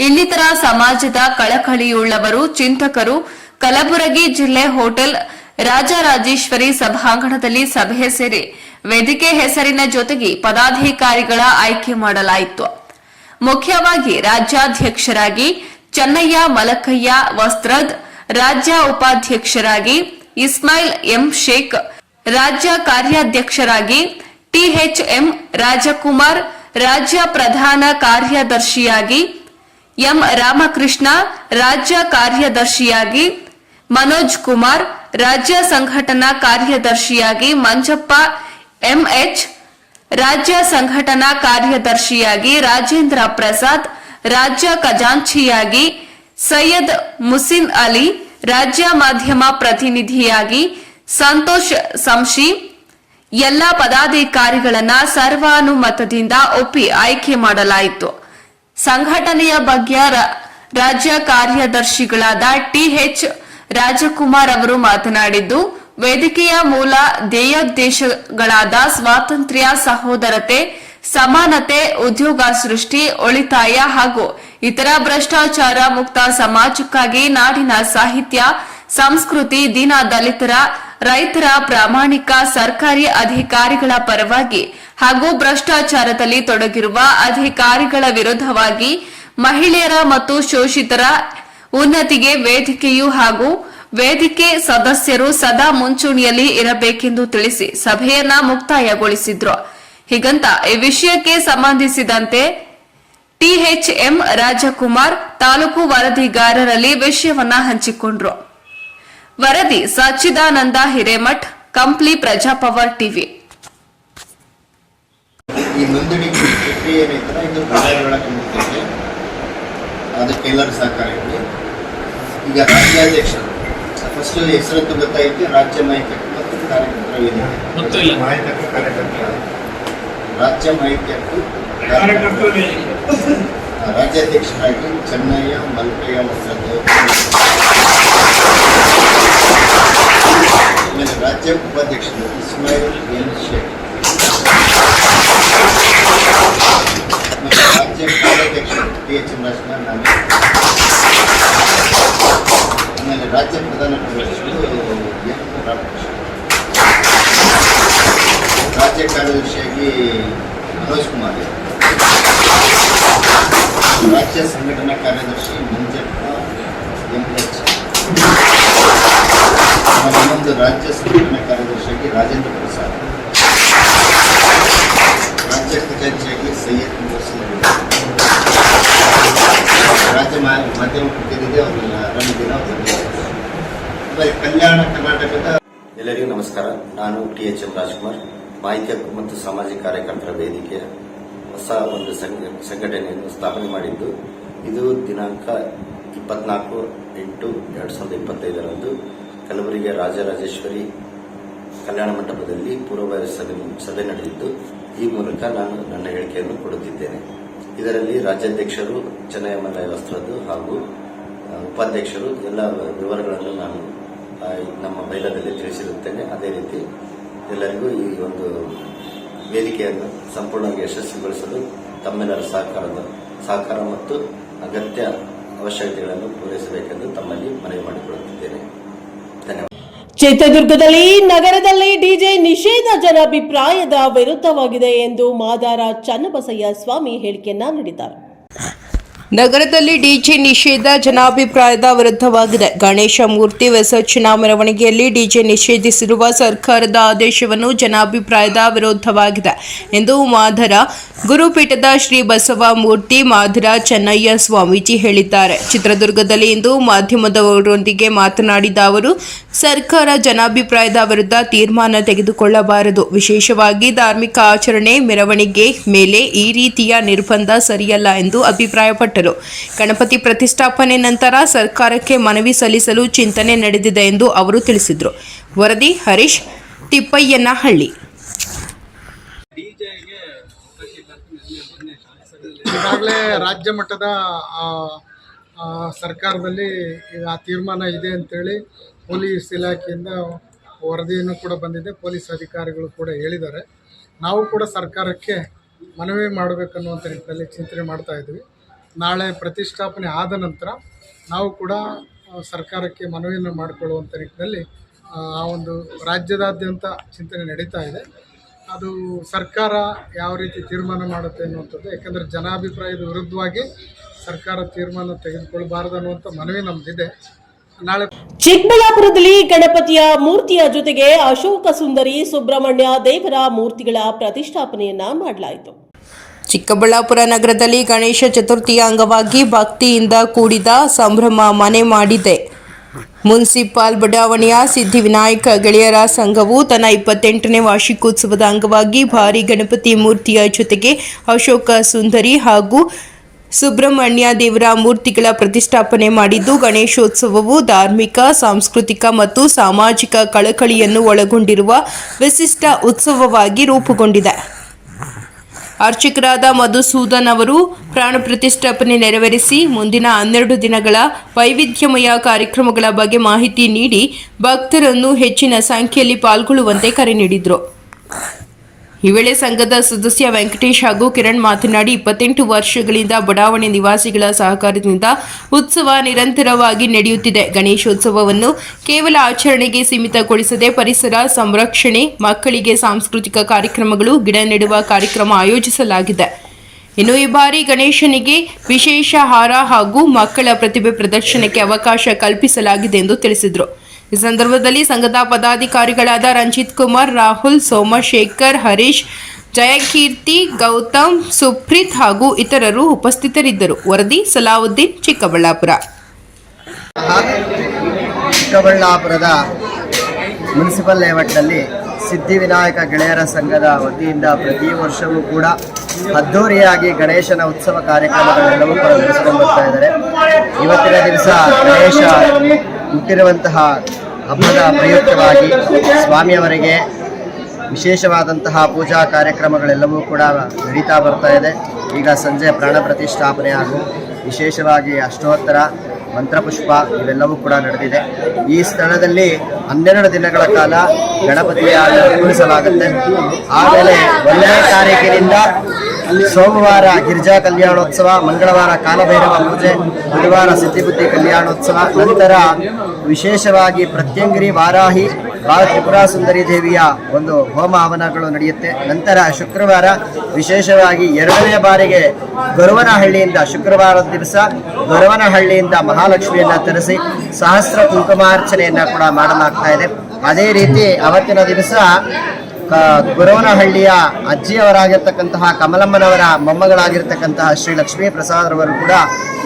ಇನ್ನಿತರ ಸಮಾಜದ ಕಳಕಳಿಯುಳ್ಳವರು, ಚಿಂತಕರು, ಕಲಬುರಗಿ ಜಿಲ್ಲೆ ಹೋಟೆಲ್ ರಾಜರಾಜೇಶ್ವರಿ ಸಭಾಂಗಣದಲ್ಲಿ ಸಭೆ ಸೇರಿ ವೇದಿಕೆ ಹೆಸರಿನ ಜೊತೆಗೆ ಪದಾಧಿಕಾರಿಗಳ ಆಯ್ಕೆ ಮಾಡಲಾಯಿತು. ಮುಖ್ಯವಾಗಿ ರಾಜ್ಯಾಧ್ಯಕ್ಷರಾಗಿ ಚೆನ್ನಯ್ಯ ಮಲಕಯ್ಯ ವಸ್ತ್ರದ್, ರಾಜ್ಯ ಉಪಾಧ್ಯಕ್ಷರಾಗಿ ಇಸ್ಮಾಯಿಲ್ ಎಂ ಶೇಖ್, ರಾಜ್ಯ ಕಾರ್ಯಾಧ್ಯಕ್ಷರಾಗಿ THM ರಾಜಕುಮಾರ್, ರಾಜ್ಯ ಪ್ರಧಾನ ಕಾರ್ಯದರ್ಶಿಯಾಗಿ ಎಂ ರಾಮಕೃಷ್ಣ, ರಾಜ್ಯ ಕಾರ್ಯದರ್ಶಿಯಾಗಿ ಮನೋಜ್ ಕುಮಾರ್, ರಾಜ್ಯ ಸಂಘಟನಾ ಕಾರ್ಯದರ್ಶಿಯಾಗಿ ಮಂಜಪ್ಪ MH, ರಾಜ್ಯ ಸಂಘಟನಾ ಕಾರ್ಯದರ್ಶಿಯಾಗಿ ರಾಜೇಂದ್ರ ಪ್ರಸಾದ್, ರಾಜ್ಯ ಖಜಾಂಚಿಯಾಗಿ ಸೈಯದ್ ಮುಸಿನ್ ಅಲಿ, ರಾಜ್ಯ ಮಾಧ್ಯಮ ಪ್ರತಿನಿಧಿಯಾಗಿ ಸಂತೋಷ್ ಸಂಶಿ. ಎಲ್ಲ ಪದಾಧಿಕಾರಿಗಳನ್ನ ಸರ್ವಾನುಮತದಿಂದ ಒಪ್ಪಿ ಆಯ್ಕೆ ಮಾಡಲಾಯಿತು. ಸಂಘಟನೆಯ ಬಗ್ಗೆ ರಾಜ್ಯ ಕಾರ್ಯದರ್ಶಿಗಳಾದ TH ರಾಜಕುಮಾರ್ ಅವರು ಮಾತನಾಡಿದ್ದು, ವೇದಿಕೆಯ ಮೂಲ ಧ್ಯೇಯೋದ್ದೇಶಗಳಾದ ಸ್ವಾತಂತ್ರ್ಯ, ಸಹೋದರತೆ, ಸಮಾನತೆ, ಉದ್ಯೋಗ ಸೃಷ್ಟಿ, ಉಳಿತಾಯ ಹಾಗೂ ಇತರ ಭ್ರಷ್ಟಾಚಾರ ಮುಕ್ತ ಸಮಾಜಕ್ಕಾಗಿ ನಾಡಿನ ಸಾಹಿತ್ಯ, ಸಂಸ್ಕೃತಿ, ದೀನ ದಲಿತರ, ರೈತರ, ಪ್ರಾಮಾಣಿಕ ಸರ್ಕಾರಿ ಅಧಿಕಾರಿಗಳ ಪರವಾಗಿ ಹಾಗೂ ಭ್ರಷ್ಟಾಚಾರದಲ್ಲಿ ತೊಡಗಿರುವ ಅಧಿಕಾರಿಗಳ ವಿರುದ್ಧವಾಗಿ ಮಹಿಳೆಯರ ಮತ್ತು ಶೋಷಿತರ ಉನ್ನತಿಗೆ ವೇದಿಕೆಯು ಹಾಗೂ ವೇದಿಕೆ ಸದಸ್ಯರು ಸದಾ ಮುಂಚೂಣಿಯಲ್ಲಿ ಇರಬೇಕೆಂದು ತಿಳಿಸಿ ಸಭೆಯನ್ನ ಮುಕ್ತಾಯಗೊಳಿಸಿದ್ರು. ಹೀಗಂತ ಈ ವಿಷಯಕ್ಕೆ ಸಂಬಂಧಿಸಿದಂತೆ THM ರಾಜಕುಮಾರ್ ತಾಲೂಕು ವರದಿಗಾರರಲ್ಲಿ ವಿಷಯವನ್ನ ಹಂಚಿಕೊಂಡ್ರು. ವರದಿ ಸಚ್ಚಿದಾನಂದ ಹಿರೇಮಠ್, ಕಂಪ್ಲಿ ಪ್ರಜಾಪವರ್ ಟಿವಿ. ಈ ನೋಂದಣಿ ಪ್ರಕ್ರಿಯೆ ಏನೈತಲ್ಲ ಇದು ಬಳ್ಳಾರಿ ಕಂಡಿದ್ದೇವೆ, ಅದಕ್ಕೆ ಎಲ್ಲರೂ ಸಹಕಾರ ಇದೆ. ಈಗ ರಾಜ್ಯಾಧ್ಯಕ್ಷರು ಫಸ್ಟ್ ಹೆಸರತ್ತು ಗೊತ್ತಾಯಿತು, ರಾಜ್ಯ ಮಾಹಿತಿ ಮತ್ತು ಕಾರ್ಯಕರ್ತರ ವೇದಿಕೆ, ರಾಜ್ಯ ಮಾಹಿತಿ ಹಕ್ಕು ರಾಜ್ಯಾಧ್ಯಕ್ಷರಾಗಿ ಚೆನ್ನಯ್ಯ ಮಲ್ಕಯ್ಯ ವಸ್ತ್ರದ್, ಆಮೇಲೆ ರಾಜ್ಯ ಉಪಾಧ್ಯಕ್ಷರು ಇಸ್ಮಾಯಿಲ್ ಎಂ ಶೇಖ್, ರಾಜ್ಯ ಕಾರ್ಯಾಧ್ಯಕ್ಷರು THM ರಾಜಕುಮಾರ್ ನಾಮೆ, ಆಮೇಲೆ ರಾಜ್ಯ ಪ್ರಧಾನ ಕಾರ್ಯದರ್ಶಿಗಳು ಎಂ ರಾಮಕೃಷ್ಣ, ರಾಜ್ಯ ಕಾರ್ಯದರ್ಶಿಯಾಗಿ ಮನೋಜ್ ಕುಮಾರ್, ರಾಜ್ಯ ಸಂಘಟನಾ ಕಾರ್ಯದರ್ಶಿ ಮಂಜಪ್ಪ MH, ಇನ್ನೊಂದು ರಾಜ್ಯ ಸಂಘಟನಾ ಕಾರ್ಯದರ್ಶಿಯಾಗಿ ರಾಜೇಂದ್ರ ಪ್ರಸಾದ್, ರಾಜ್ಯ ಖಜಾಂಚಿಯಾಗಿ ಸೈಯದ್ ಮುಸಿನ್, ರಾಜ್ಯ ಮಾಧ್ಯಮ ಪ್ರತಿನಿಧಿ ಅವರಿಗೆ ಆರಾಮಿದ್ದೀರ. ಆಮೇಲೆ ಕಲ್ಯಾಣ ಕರ್ನಾಟಕದ ಎಲ್ಲರಿಗೂ ನಮಸ್ಕಾರ. ನಾನು THM ರಾಜಕುಮಾರ್, ಮಾಹಿತಿ ಹಕ್ಕು ಮತ್ತು ಸಾಮಾಜಿಕ ಕಾರ್ಯಕರ್ತರ ವೇದಿಕೆಯ ಹೊಸ ಒಂದು ಸಂಘಟನೆಯನ್ನು ಸ್ಥಾಪನೆ ಮಾಡಿದ್ದು, ಇದು ದಿನಾಂಕ 24/8/2025 ಕಲಬುರಗಿಯ ರಾಜರಾಜೇಶ್ವರಿ ಕಲ್ಯಾಣ ಮಂಟಪದಲ್ಲಿ ಪೂರ್ವಭಾವಿ ಸಭೆ ನಡೆದಿದ್ದು, ಈ ಮೂಲಕ ನಾನು ನನ್ನ ಹೇಳಿಕೆಯನ್ನು ಕೊಡುತ್ತಿದ್ದೇನೆ. ಇದರಲ್ಲಿ ರಾಜ್ಯಾಧ್ಯಕ್ಷರು ಚೆನ್ನಯ್ಯ ಮಲಕಯ್ಯ ವಸ್ತ್ರದ್ದು ಹಾಗೂ ಉಪಾಧ್ಯಕ್ಷರು ಎಲ್ಲ ವಿವರಗಳನ್ನು ನಾನು ನಮ್ಮ ಬೈಲದಲ್ಲಿ ತಿಳಿಸಿರುತ್ತೇನೆ. ಅದೇ ರೀತಿ ಎಲ್ಲರಿಗೂ ಈ ಒಂದು ವೇದಿಕೆಯನ್ನು ಸಂಪೂರ್ಣವಾಗಿ ಯಶಸ್ವಿಗೊಳಿಸಲು ತಮ್ಮೆಲ್ಲರ ಸಹಕಾರ ಮತ್ತು ಅಗತ್ಯ ಅವಶ್ಯಕತೆಗಳನ್ನು ಪೂರೈಸಬೇಕೆಂದು ತಮ್ಮಲ್ಲಿ ಮನವಿ ಮಾಡಿಕೊಳ್ಳುತ್ತಿದ್ದೇನೆ. ಧನ್ಯವಾದ. ಚಿತ್ರದುರ್ಗದಲ್ಲಿ ನಗರದಲ್ಲಿ ಡಿಜೆ ನಿಷೇಧ ಜನಾಭಿಪ್ರಾಯದ ವಿರುದ್ಧವಾಗಿದೆ ಎಂದು ಮಾದಾರ ಚನ್ನಬಸಯ್ಯ ಸ್ವಾಮಿ ಹೇಳಿಕೆಯನ್ನ ನೀಡಿದ್ದಾರೆ. ನಗರದಲ್ಲಿ ಡಿಜೆ ನಿಷೇಧ ಜನಾಭಿಪ್ರಾಯದ ವಿರುದ್ಧವಾಗಿದೆ. ಗಣೇಶ ಮೂರ್ತಿ ವಿಸರ್ಜನಾ ಮೆರವಣಿಗೆಯಲ್ಲಿ ಡಿಜೆ ನಿಷೇಧಿಸಿರುವ ಸರ್ಕಾರದ ಆದೇಶವನ್ನು ಜನಾಭಿಪ್ರಾಯದ ವಿರುದ್ಧವಾಗಿದೆ ಎಂದು ಮಾಧರ ಗುರುಪೀಠದ ಶ್ರೀ ಬಸವ ಮೂರ್ತಿ ಮಾಧರ ಚೆನ್ನಯ್ಯ ಸ್ವಾಮೀಜಿ ಹೇಳಿದ್ದಾರೆ. ಚಿತ್ರದುರ್ಗದಲ್ಲಿ ಇಂದು ಮಾಧ್ಯಮದವರೊಂದಿಗೆ ಮಾತನಾಡಿದ ಅವರು, ಸರ್ಕಾರ ಜನಾಭಿಪ್ರಾಯದ ವಿರುದ್ಧ ತೀರ್ಮಾನ ತೆಗೆದುಕೊಳ್ಳಬಾರದು. ವಿಶೇಷವಾಗಿ ಧಾರ್ಮಿಕ ಆಚರಣೆ ಮೆರವಣಿಗೆ ಮೇಲೆ ಈ ರೀತಿಯ ನಿರ್ಬಂಧ ಸರಿಯಲ್ಲ ಎಂದು ಅಭಿಪ್ರಾಯಪಟ್ಟರು. ಗಣಪತಿ ಪ್ರತಿಷ್ಠಾಪನೆ ನಂತರ ಸರ್ಕಾರಕ್ಕೆ ಮನವಿ ಸಲ್ಲಿಸಲು ಚಿಂತನೆ ನಡೆದಿದೆ ಎಂದು ಅವರು ತಿಳಿಸಿದರು. ವರದಿ ಹರೀಶ್ ತಿಪ್ಪಯ್ಯನಹಳ್ಳಿ. ಈಗಾಗಲೇ ರಾಜ್ಯ ಮಟ್ಟದ ಸರ್ಕಾರದಲ್ಲಿ ಆ ತೀರ್ಮಾನ ಇದೆ ಅಂತೇಳಿ ಪೊಲೀಸ್ ಇಲಾಖೆಯಿಂದ ವರದಿಯನ್ನು ಕೂಡ ಬಂದಿದೆ. ಪೊಲೀಸ್ ಅಧಿಕಾರಿಗಳು ಕೂಡ ಹೇಳಿದ್ದಾರೆ. ನಾವು ಕೂಡ ಸರ್ಕಾರಕ್ಕೆ ಮನವಿ ಮಾಡಬೇಕನ್ನುವಂಥ ನಿಟ್ಟಿನಲ್ಲಿ ಚಿಂತನೆ ಮಾಡ್ತಾ ಇದ್ವಿ. ನಾಳೆ ಪ್ರತಿಷ್ಠಾಪನೆ ಆದ ನಂತರ ನಾವು ಕೂಡ ಸರ್ಕಾರಕ್ಕೆ ಮನವಿಯನ್ನು ಮಾಡಿಕೊಳ್ಳುವಂಥ ನಿಟ್ಟಿನಲ್ಲಿ ಆ ಒಂದು ರಾಜ್ಯದಾದ್ಯಂತ ಚಿಂತನೆ ನಡೀತಾ ಇದೆ. ಅದು ಸರ್ಕಾರ ಯಾವ ರೀತಿ ತೀರ್ಮಾನ ಮಾಡುತ್ತೆ ಅನ್ನುವಂಥದ್ದು, ಯಾಕೆಂದರೆ ಜನಾಭಿಪ್ರಾಯದ ವಿರುದ್ಧವಾಗಿ ಸರ್ಕಾರ ತೀರ್ಮಾನ ತೆಗೆದುಕೊಳ್ಬಾರದು ಅನ್ನುವಂಥ ಮನವಿ ನಮ್ಮದಿದೆ. ನಾಳೆ ಚಿಕ್ಕಬಳ್ಳಾಪುರದಲ್ಲಿ ಗಣಪತಿಯ ಮೂರ್ತಿಯ ಜೊತೆಗೆ ಅಶೋಕ ಸುಂದರಿ ಸುಬ್ರಹ್ಮಣ್ಯ ದೇವರ ಮೂರ್ತಿಗಳ ಪ್ರತಿಷ್ಠಾಪನೆಯನ್ನ ಮಾಡಲಾಯಿತು. ಚಿಕ್ಕಬಳ್ಳಾಪುರ ನಗರದಲ್ಲಿ ಗಣೇಶ ಚತುರ್ಥಿಯ ಅಂಗವಾಗಿ ಭಕ್ತಿಯಿಂದ ಕೂಡಿದ ಸಂಭ್ರಮ ಮನೆ ಮಾಡಿದೆ. ಮುನ್ಸಿಪಾಲ್ ಬಡಾವಣೆಯ ಸಿದ್ಧಿವಿನಾಯಕ ಗೆಳೆಯರ ಸಂಘವು ತನ್ನ 28ನೇ ವಾರ್ಷಿಕೋತ್ಸವದ ಅಂಗವಾಗಿ ಭಾರಿ ಗಣಪತಿ ಮೂರ್ತಿಯ ಜೊತೆಗೆ ಅಶೋಕ ಸುಂದರಿ ಹಾಗೂ ಸುಬ್ರಹ್ಮಣ್ಯ ದೇವರ ಮೂರ್ತಿಗಳ ಪ್ರತಿಷ್ಠಾಪನೆ ಮಾಡಿದ್ದು, ಗಣೇಶೋತ್ಸವವು ಧಾರ್ಮಿಕ, ಸಾಂಸ್ಕೃತಿಕ ಮತ್ತು ಸಾಮಾಜಿಕ ಕಳಕಳಿಯನ್ನು ಒಳಗೊಂಡಿರುವ ವಿಶಿಷ್ಟ ಉತ್ಸವವಾಗಿ ರೂಪುಗೊಂಡಿದೆ. ಅರ್ಚಕರಾದ ಮಧುಸೂದನ್ ಅವರು ಪ್ರಾಣ ಪ್ರತಿಷ್ಠಾಪನೆ ನೆರವೇರಿಸಿ ಮುಂದಿನ 12 ದಿನಗಳ ವೈವಿಧ್ಯಮಯ ಕಾರ್ಯಕ್ರಮಗಳ ಬಗ್ಗೆ ಮಾಹಿತಿ ನೀಡಿ ಭಕ್ತರನ್ನು ಹೆಚ್ಚಿನ ಸಂಖ್ಯೆಯಲ್ಲಿ ಪಾಲ್ಗೊಳ್ಳುವಂತೆ ಕರೆ ನೀಡಿದರು. ಈ ವೇಳೆ ಸಂಘದ ಸದಸ್ಯ ವೆಂಕಟೇಶ್ ಹಾಗೂ ಕಿರಣ್ ಮಾತನಾಡಿ, 28 ವರ್ಷಗಳಿಂದ ಬಡಾವಣೆ ನಿವಾಸಿಗಳ ಸಹಕಾರದಿಂದ ಉತ್ಸವ ನಿರಂತರವಾಗಿ ನಡೆಯುತ್ತಿದೆ. ಗಣೇಶೋತ್ಸವವನ್ನು ಕೇವಲ ಆಚರಣೆಗೆ ಸೀಮಿತಗೊಳಿಸದೆ ಪರಿಸರ ಸಂರಕ್ಷಣೆ, ಮಕ್ಕಳಿಗೆ ಸಾಂಸ್ಕೃತಿಕ ಕಾರ್ಯಕ್ರಮಗಳು, ಗಿಡ ನೆಡುವ ಕಾರ್ಯಕ್ರಮ ಆಯೋಜಿಸಲಾಗಿದೆ. ಇನ್ನು ಈ ಬಾರಿ ಗಣೇಶನಿಗೆ ವಿಶೇಷ ಹಾರ ಹಾಗೂ ಮಕ್ಕಳ ಪ್ರತಿಭೆ ಪ್ರದರ್ಶನಕ್ಕೆ ಅವಕಾಶ ಕಲ್ಪಿಸಲಾಗಿದೆ ಎಂದು ತಿಳಿಸಿದರು. ಈ ಸಂದರ್ಭದಲ್ಲಿ ಸಂಘದ ಪದಾಧಿಕಾರಿಗಳಾದ ರಂಜಿತ್ ಕುಮಾರ್, ರಾಹುಲ್, ಸೋಮಶೇಖರ್, ಹರೀಶ್, ಜಯಕೀರ್ತಿ, ಗೌತಮ್, ಸುಪ್ರೀತ್ ಹಾಗೂ ಇತರರು ಉಪಸ್ಥಿತರಿದ್ದರು. ವರದಿ ಸಲಾವುದ್ದೀನ್, ಚಿಕ್ಕಬಳ್ಳಾಪುರ. ಚಿಕ್ಕಬಳ್ಳಾಪುರದ ಮುನ್ಸಿಪಲ್ ಲೇಔಟ್ನಲ್ಲಿ ಸಿದ್ಧಿವಿನಾಯಕ ಗೆಳೆಯರ ಸಂಘದ ವತಿಯಿಂದ ಪ್ರತಿ ವರ್ಷವೂ ಕೂಡ ಅದ್ದೂರಿಯಾಗಿ ಗಣೇಶನ ಉತ್ಸವ ಕಾರ್ಯಕ್ರಮಗಳೆಲ್ಲವೂ ಕೂಡ ನಡೆಸಿಕೊಂಡು ಬರ್ತಾ ಇದ್ದಾರೆ. ಇವತ್ತಿನ ದಿವಸ ಗಣೇಶ ಹುಟ್ಟಿರುವಂತಹ ಹಬ್ಬದ ಪ್ರಯುಕ್ತವಾಗಿ ಸ್ವಾಮಿಯವರಿಗೆ ವಿಶೇಷವಾದಂತಹ ಪೂಜಾ ಕಾರ್ಯಕ್ರಮಗಳೆಲ್ಲವೂ ಕೂಡ ನಡೀತಾ ಬರ್ತಾ ಇದೆ. ಈಗ ಸಂಜೆ ಪ್ರಾಣ ಪ್ರತಿಷ್ಠಾಪನೆ ಹಾಗೂ ವಿಶೇಷವಾಗಿ ಅಷ್ಟೋತ್ತರ ಮಂತ್ರಪುಷ್ಪ ಇವೆಲ್ಲವೂ ಕೂಡ ನಡೆದಿದೆ. ಈ ಸ್ಥಳದಲ್ಲಿ 12 ದಿನಗಳ ಕಾಲ ಗಣಪತಿಯನ್ನು ಕೂರಿಸಲಾಗುತ್ತೆ. ಆಮೇಲೆ 1ನೇ ತಾರೀಕಿನಿಂದ ಸೋಮವಾರ ಗಿರಿಜಾ ಕಲ್ಯಾಣೋತ್ಸವ, ಮಂಗಳವಾರ ಕಾಲಭೈರವ ಪೂಜೆ, ಬುಧವಾರ ಸಿದ್ಧಿಬುದ್ಧಿ ಕಲ್ಯಾಣೋತ್ಸವ, ನಂತರ ವಿಶೇಷವಾಗಿ ಪ್ರತ್ಯಂಗಿರಿ ವಾರಾಹಿ ತ್ರಿಪುರಾ ಸುಂದರಿ ದೇವಿಯ ಒಂದು ಹೋಮ ಹವನಗಳು ನಡೆಯುತ್ತೆ. ನಂತರ ಶುಕ್ರವಾರ ವಿಶೇಷವಾಗಿ 2ನೇ ಬಾರಿಗೆ ಗೊರವನಹಳ್ಳಿಯಿಂದ ಶುಕ್ರವಾರದ ದಿವಸ ಗೊರವನಹಳ್ಳಿಯಿಂದ ಮಹಾಲಕ್ಷ್ಮಿಯನ್ನು ತರಿಸಿ ಸಹಸ್ರ ಕುಂಕುಮಾರ್ಚನೆಯನ್ನು ಕೂಡ ಮಾಡಲಾಗ್ತಾ ಇದೆ. ಅದೇ ರೀತಿ ಅವತ್ತಿನ ದಿವಸ ಗೊರವನಹಳ್ಳಿಯ ಅಜ್ಜಿಯವರಾಗಿರ್ತಕ್ಕಂತಹ ಕಮಲಮ್ಮನವರ ಮೊಮ್ಮಗಳಾಗಿರ್ತಕ್ಕಂತಹ ಶ್ರೀ ಲಕ್ಷ್ಮೀ ಪ್ರಸಾದರವರು ಕೂಡ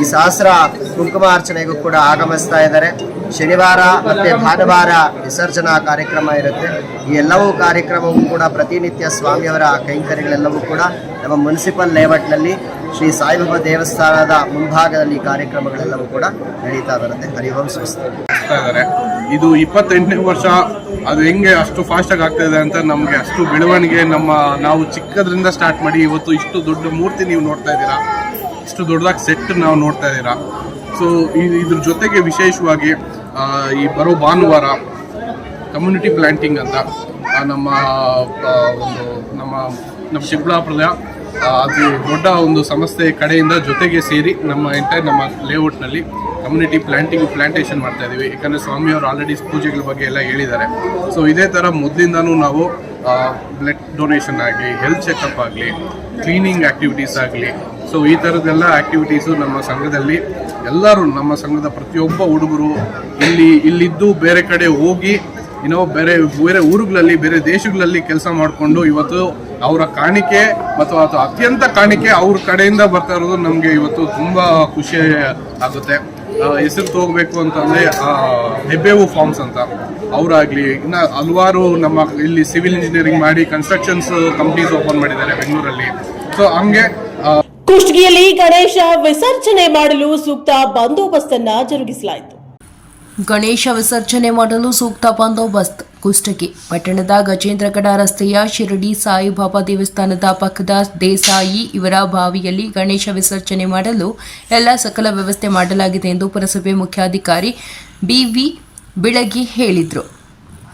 ಈ ಸಹಸ್ರ ಕುಂಕುಮಾರ್ಚನೆಗೂ ಕೂಡ ಆಗಮಿಸ್ತಾ ಇದ್ದಾರೆ. ಶನಿವಾರ ಮತ್ತು ಭಾನುವಾರ ವಿಸರ್ಜನಾ ಕಾರ್ಯಕ್ರಮ ಇರುತ್ತೆ. ಈ ಎಲ್ಲವೂ ಕಾರ್ಯಕ್ರಮವೂ ಕೂಡ ಪ್ರತಿನಿತ್ಯ ಸ್ವಾಮಿಯವರ ಕೈಂಕರ್ಯಗಳೆಲ್ಲವೂ ಕೂಡ ನಮ್ಮ ಮುನ್ಸಿಪಲ್ ಲೇಔಟ್ನಲ್ಲಿ ಶ್ರೀ ಸಾಯಿಬಾಬಾ ದೇವಸ್ಥಾನದ ಮುಂಭಾಗದಲ್ಲಿ ಕಾರ್ಯಕ್ರಮಗಳೆಲ್ಲವೂ ಕೂಡ ನಡೀತಾ ಬರುತ್ತೆ. ಹರಿಓಂ ಸ್ವಸ್ತಿ. ಇದು 28ನೇ ವರ್ಷ. ಅದು ಹೆಂಗೆ ಅಷ್ಟು ಫಾಸ್ಟಾಗಿ ಆಗ್ತಾ ಇದೆ ಅಂತ ನಮಗೆ ಅಷ್ಟು ಬೆಳವಣಿಗೆ ನಾವು ಚಿಕ್ಕದ್ರಿಂದ ಸ್ಟಾರ್ಟ್ ಮಾಡಿ ಇವತ್ತು ಇಷ್ಟು ದೊಡ್ಡ ಮೂರ್ತಿ ನೀವು ನೋಡ್ತಾ ಇದ್ದೀರಾ, ಇಷ್ಟು ದೊಡ್ಡದಾಗಿ ಸೆಟ್ ನಾವು ನೋಡ್ತಾ ಇದ್ದೀರಾ. ಸೊ ಇದ್ರ ಜೊತೆಗೆ ವಿಶೇಷವಾಗಿ ಈ ಬರೋ ಭಾನುವಾರ ಕಮ್ಯುನಿಟಿ ಪ್ಲ್ಯಾಂಟಿಂಗ್ ಅಂತ ನಮ್ಮ ಚಿಕ್ಕಬಳ್ಳಾಪುರದ ಅದು ದೊಡ್ಡ ಒಂದು ಸಂಸ್ಥೆ ಕಡೆಯಿಂದ ಜೊತೆಗೆ ಸೇರಿ ನಮ್ಮ ಲೇಔಟ್ನಲ್ಲಿ ಕಮ್ಯುನಿಟಿ ಪ್ಲ್ಯಾಂಟೇಷನ್ ಮಾಡ್ತಾ ಇದ್ದೀವಿ. ಯಾಕಂದರೆ ಸ್ವಾಮಿಯವರು ಆಲ್ರೆಡಿ ಪೂಜೆಗಳ ಬಗ್ಗೆ ಎಲ್ಲ ಹೇಳಿದ್ದಾರೆ. ಸೊ ಇದೇ ಥರ ಮೊದಲಿಂದನೂ ನಾವು ಬ್ಲಡ್ ಡೊನೇಷನ್ ಆಗಲಿ, ಹೆಲ್ತ್ ಚೆಕಪ್ ಆಗಲಿ, ಕ್ಲೀನಿಂಗ್ ಆ್ಯಕ್ಟಿವಿಟೀಸ್ ಆಗಲಿ. ಸೊ ಈ ಥರದ್ದೆಲ್ಲ ಆ್ಯಕ್ಟಿವಿಟೀಸು ನಮ್ಮ ಸಂಘದಲ್ಲಿ ಎಲ್ಲರೂ, ನಮ್ಮ ಸಂಘದ ಪ್ರತಿಯೊಬ್ಬ ಹುಡುಗರು ಇಲ್ಲಿದ್ದು ಬೇರೆ ಕಡೆ ಹೋಗಿ ಬೇರೆ ಊರುಗಳಲ್ಲಿ, ಬೇರೆ ದೇಶಗಳಲ್ಲಿ ಕೆಲಸ ಮಾಡಿಕೊಂಡು ಇವತ್ತು ಅವರ ಕಾಣಿಕೆ ಮತ್ತು ಅತ್ಯಂತ ಕಾಣಿಕೆ ಅವ್ರ ಕಡೆಯಿಂದ ಬರ್ತಾ ಇರೋದು ನಮಗೆ ಇವತ್ತು ತುಂಬ ಖುಷಿ ಆಗುತ್ತೆ. ಹೆಸರು ತಗೋಬೇಕು ಅಂತಂದರೆ ಹೆಬ್ಬೇವು ಫಾರ್ಮ್ಸ್ ಅಂತ ಅವರಾಗಲಿ, ಇನ್ನು ಹಲವಾರು ನಮ್ಮ ಇಲ್ಲಿ ಸಿವಿಲ್ ಇಂಜಿನಿಯರಿಂಗ್ ಮಾಡಿ ಕನ್ಸ್ಟ್ರಕ್ಷನ್ಸ್ ಕಂಪ್ನೀಸ್ ಓಪನ್ ಮಾಡಿದ್ದಾರೆ ಬೆಂಗಳೂರಲ್ಲಿ. ಸೊ ಹಂಗೆ ಕುಷ್ಟಗಿಯಲ್ಲಿ ಗಣೇಶ ವಿಸರ್ಜನೆ ಮಾಡಲು ಸೂಕ್ತ ಬಂದೋಬಸ್ತನ್ನ ಜರುಗಿಸಲಾಯಿತು. ಗಣೇಶ ವಿಸರ್ಜನೆ ಮಾಡಲು ಸೂಕ್ತ ಬಂದೋಬಸ್ತ್. ಕುಷ್ಟಗಿ ಪಟ್ಟಣದ ಗಜೇಂದ್ರಗಡ ರಸ್ತೆಯ ಶಿರಡಿ ಸಾಯಿಬಾಬಾ ದೇವಸ್ಥಾನದ ಪಕ್ಕದ ದೇಸಾಯಿ ಇವರ ಬಾವಿಯಲ್ಲಿ ಗಣೇಶ ವಿಸರ್ಜನೆ ಮಾಡಲು ಎಲ್ಲ ಸಕಲ ವ್ಯವಸ್ಥೆ ಮಾಡಲಾಗಿದೆ ಎಂದು ಪುರಸಭೆ ಮುಖ್ಯಾಧಿಕಾರಿ BV ಬಿಳಗಿ ಹೇಳಿದರು.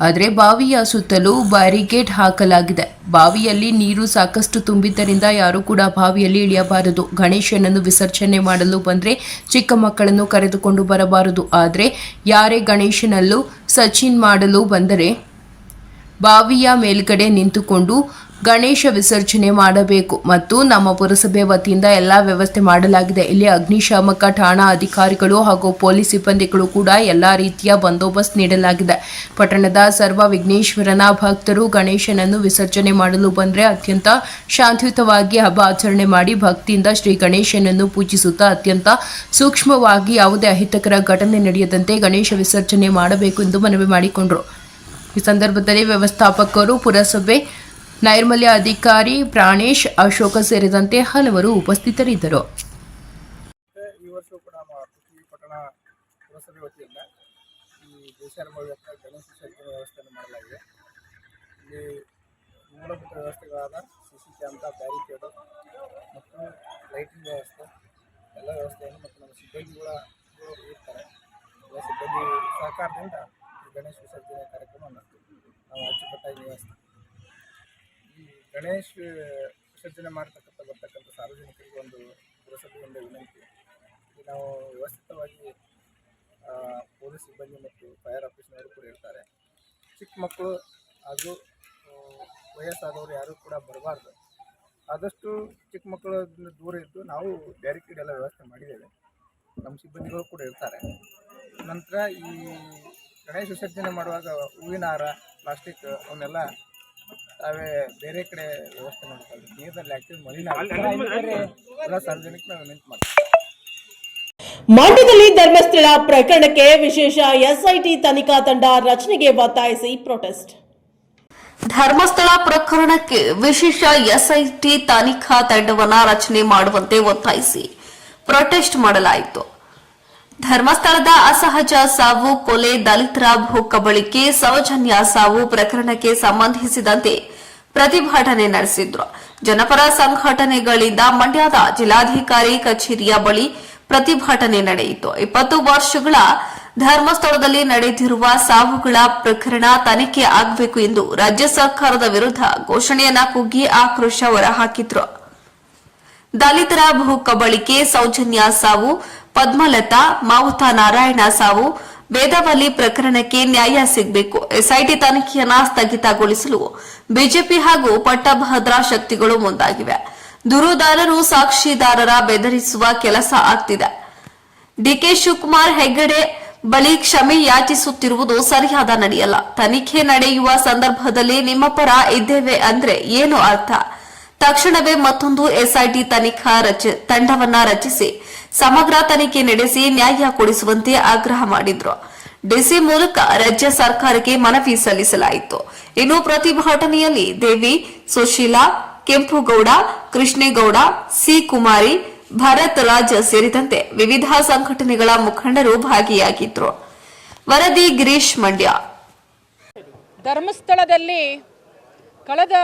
ಆದರೆ ಬಾವಿಯ ಸುತ್ತಲೂ ಬ್ಯಾರಿಕೇಡ್ ಹಾಕಲಾಗಿದೆ. ಬಾವಿಯಲ್ಲಿ ನೀರು ಸಾಕಷ್ಟು ತುಂಬಿದ್ದರಿಂದ ಯಾರೂ ಕೂಡ ಬಾವಿಯಲ್ಲಿ ಇಳಿಯಬಾರದು. ಗಣೇಶನನ್ನು ವಿಸರ್ಜನೆ ಮಾಡಲು ಬಂದರೆ ಚಿಕ್ಕ ಮಕ್ಕಳನ್ನು ಕರೆದುಕೊಂಡು ಬರಬಾರದು. ಆದರೆ ಯಾರೇ ಗಣೇಶನಲ್ಲೂ ಸಚಿನ್ ಮಾಡಲು ಬಂದರೆ ಬಾವಿಯ ಮೇಲ್ಗಡೆ ನಿಂತುಕೊಂಡು ಗಣೇಶ ವಿಸರ್ಜನೆ ಮಾಡಬೇಕು ಮತ್ತು ನಮ್ಮ ಪುರಸಭೆ ವತಿಯಿಂದ ಎಲ್ಲ ವ್ಯವಸ್ಥೆ ಮಾಡಲಾಗಿದೆ. ಇಲ್ಲಿ ಅಗ್ನಿಶಾಮಕ ಠಾಣಾ ಅಧಿಕಾರಿಗಳು ಹಾಗೂ ಪೊಲೀಸ್ ಸಿಬ್ಬಂದಿಗಳು ಕೂಡ ಎಲ್ಲ ರೀತಿಯ ಬಂದೋಬಸ್ತ್ ನೀಡಲಾಗಿದೆ. ಪಟ್ಟಣದ ಸರ್ವ ವಿಘ್ನೇಶ್ವರನ ಭಕ್ತರು ಗಣೇಶನನ್ನು ವಿಸರ್ಜನೆ ಮಾಡಲು ಬಂದರೆ ಅತ್ಯಂತ ಶಾಂತಿಯುತವಾಗಿ ಹಬ್ಬ ಆಚರಣೆ ಮಾಡಿ ಭಕ್ತಿಯಿಂದ ಶ್ರೀ ಗಣೇಶನನ್ನು ಪೂಜಿಸುತ್ತಾ ಅತ್ಯಂತ ಸೂಕ್ಷ್ಮವಾಗಿ ಯಾವುದೇ ಅಹಿತಕರ ಘಟನೆ ನಡೆಯದಂತೆ ಗಣೇಶ ವಿಸರ್ಜನೆ ಮಾಡಬೇಕು ಎಂದು ಮನವಿ ಮಾಡಿಕೊಂಡರು. ಈ ಸಂದರ್ಭದಲ್ಲಿ ವ್ಯವಸ್ಥಾಪಕರು, ಪುರಸಭೆ ನೈರ್ಮಲ್ಯ ಅಧಿಕಾರಿ ಪ್ರಾಣೇಶ್, ಅಶೋಕ ಸೇರಿದಂತೆ ಹಲವರು ಉಪಸ್ಥಿತರಿದ್ದರು. ಈ ವರ್ಷವೂ ಕೂಡ ನಮ್ಮ ಕುಷ್ಟಗಿ ಪಟ್ಟಣ ಪುರಸಭೆ ವತಿಯಿಂದ ಈ ದೇಶಾರಮೌಳಿ ಹತ್ರ ಗಣೇಶ ವಿಸರ್ಜನೆ ವ್ಯವಸ್ಥೆಯನ್ನು ಮಾಡಲಾಗಿದೆ. ಇಲ್ಲಿ ಮೂಲಭೂತ ವ್ಯವಸ್ಥೆಗಳಾದ CC ಕ್ಯಾಮ್ರಾ, ಬ್ಯಾರಿಕೇಡು ಮತ್ತು ಲೈಟಿಂಗ್ ವ್ಯವಸ್ಥೆ ಎಲ್ಲ ವ್ಯವಸ್ಥೆಯನ್ನು ಮತ್ತು ನಮ್ಮ ಸಿಬ್ಬಂದಿಗಳು ಇರ್ತಾರೆ. ಎಲ್ಲ ಸಿಬ್ಬಂದಿ ಸಹಕಾರದಿಂದ ಈ ಗಣೇಶ ವಿಸರ್ಜನೆ ಕಾರ್ಯಕ್ರಮವನ್ನು ನಾವು ಅಚ್ಚುಕಟ್ಟಾಗಿ ನಿರ್ವಹಿಸ್ತೀವಿ. ಈ ಗಣೇಶ ವಿಸರ್ಜನೆ ಬರ್ತಕ್ಕಂಥ ಸಾರ್ವಜನಿಕರಿಗೆ ಒಂದು ಪುರಸಭೆಯಿಂದ ವಿನಂತಿ. ನಾವು ವ್ಯವಸ್ಥಿತವಾಗಿ ಪೊಲೀಸ್ ಸಿಬ್ಬಂದಿ ಮತ್ತು ಫೈರ್ ಆಫೀಸ್ನವರು ಕೂಡ ಇರ್ತಾರೆ. ಚಿಕ್ಕ ಮಕ್ಕಳು ಹಾಗೂ ವಯಸ್ಸಾದವರು ಯಾರೂ ಕೂಡ ಬರಬಾರ್ದು. ಆದಷ್ಟು ಚಿಕ್ಕ ಮಕ್ಕಳಿಂದ ದೂರ ಇದ್ದು ನಾವು ಬ್ಯಾರಿಕೇಡ್ ಎಲ್ಲ ವ್ಯವಸ್ಥೆ ಮಾಡಿದ್ದೇವೆ. ನಮ್ಮ ಸಿಬ್ಬಂದಿಗಳು ಕೂಡ ಇರ್ತಾರೆ. ನಂತರ ಈ ಗಣೇಶ ವಿಸರ್ಜನೆ ಮಾಡುವಾಗ ಹೂವಿನ ಹಾರ, ಪ್ಲಾಸ್ಟಿಕ್ ಅವನ್ನೆಲ್ಲ ತಾವೇ ಬೇರೆ ಕಡೆ ವ್ಯವಸ್ಥೆ ಮಾಡ್ತಾರೆ. ನೀರಿನಲ್ಲಿ ಹಾಕಿ ಎಲ್ಲ ಸಾರ್ವಜನಿಕ ನಾವು ವಿನಂತಿ ಮಾಡ್ತೀವಿ. ಮಂಡ್ಯದಲ್ಲಿ ಧರ್ಮಸ್ಥಳ ಪ್ರಕರಣಕ್ಕೆ ವಿಶೇಷ SIT ತನಿಖಾ ತಂಡ ರಚನೆಗೆ ಒತ್ತಾಯಿಸಿ ಪ್ರೊಟೆಸ್ಟ್. ಧರ್ಮಸ್ಥಳ ಪ್ರಕರಣಕ್ಕೆ ವಿಶೇಷ SIT ತನಿಖಾ ತಂಡವನ್ನು ರಚನೆ ಮಾಡುವಂತೆ ಒತ್ತಾಯಿಸಿ ಪ್ರೊಟೆಸ್ಟ್ ಮಾಡಲಾಯಿತು. ಧರ್ಮಸ್ಥಳದ ಅಸಹಜ ಸಾವು, ಕೊಲೆ, ದಲಿತರ ಭೂ ಕಬಳಿಕೆ, ಸೌಜನ್ಯ ಸಾವು ಪ್ರಕರಣಕ್ಕೆ ಸಂಬಂಧಿಸಿದಂತೆ ಪ್ರತಿಭಟನೆ ನಡೆಸಿದ್ರು. ಜನಪರ ಸಂಘಟನೆಗಳಿಂದ ಮಂಡ್ಯದ ಜಿಲ್ಲಾಧಿಕಾರಿ ಕಚೇರಿಯ ಬಳಿ ಪ್ರತಿಭಟನೆ ನಡೆಯಿತು. 20 ವರ್ಷಗಳ ಧರ್ಮಸ್ಥಳದಲ್ಲಿ ನಡೆದಿರುವ ಸಾವುಗಳ ಪ್ರಕರಣ ತನಿಖೆ ಆಗಬೇಕು ಎಂದು ರಾಜ್ಯ ಸರ್ಕಾರದ ವಿರುದ್ಧ ಘೋಷಣೆಯನ್ನ ಕೂಗಿ ಆಕ್ರೋಶ ಹೊರಹಾಕಿದ್ರು. ದಲಿತರ ಭೂ ಕಬಳಿಕೆ, ಸೌಜನ್ಯ ಸಾವು, ಪದ್ಮಲತಾ, ಮಾವುತ ನಾರಾಯಣ ಸಾವು, ವೇದವಲ್ಲಿ ಪ್ರಕರಣಕ್ಕೆ ನ್ಯಾಯ ಸಿಗಬೇಕು. SIT ತನಿಖೆಯನ್ನ ಸ್ಥಗಿತಗೊಳಿಸಲು ಬಿಜೆಪಿ ಹಾಗೂ ಪಟ್ಟಭದ್ರ ಶಕ್ತಿಗಳು ಮುಂದಾಗಿವೆ. ದೂರುದಾರರು ಸಾಕ್ಷಿದಾರರ ಬೆದರಿಸುವ ಕೆಲಸ ಆಗ್ತಿದೆ. DK ಶಿವಕುಮಾರ್ ಹೆಗ್ಗಡೆ ಬಳಿ ಕ್ಷಮೆ ಯಾಚಿಸುತ್ತಿರುವುದು ಸರಿಯಾದ ನಡೆಯಲ್ಲ. ತನಿಖೆ ನಡೆಯುವ ಸಂದರ್ಭದಲ್ಲಿ ನಿಮ್ಮ ಪರ ಇದ್ದೇವೆ ಅಂದ್ರೆ ಏನು ಅರ್ಥ? ತಕ್ಷಣವೇ ಮತ್ತೊಂದು SIT ತನಿಖಾ ತಂಡವನ್ನ ರಚಿಸಿ ಸಮಗ್ರ ತನಿಖೆ ನಡೆಸಿ ನ್ಯಾಯ ಕೊಡಿಸುವಂತೆ ಆಗ್ರಹ ಮಾಡಿದ್ರು. ಡಿಸಿ ಮೂಲಕ ರಾಜ್ಯ ಸರ್ಕಾರಕ್ಕೆ ಮನವಿ ಸಲ್ಲಿಸಲಾಯಿತು. ಇನ್ನು ಪ್ರತಿಭಟನೆಯಲ್ಲಿ ದೇವಿ, ಸುಶೀಲಾ, ಕೆಂಪುಗೌಡ, ಕೃಷ್ಣೇಗೌಡ, ಸಿ ಕುಮಾರಿ, ಭರತ್ ರಾಜ್ ಸೇರಿದಂತೆ ವಿವಿಧ ಸಂಘಟನೆಗಳ ಮುಖಂಡರು ಭಾಗಿಯಾಗಿದ್ರು. ವರದಿ ಗಿರೀಶ್, ಮಂಡ್ಯ. ಧರ್ಮಸ್ಥಳದಲ್ಲಿ ಕಳೆದ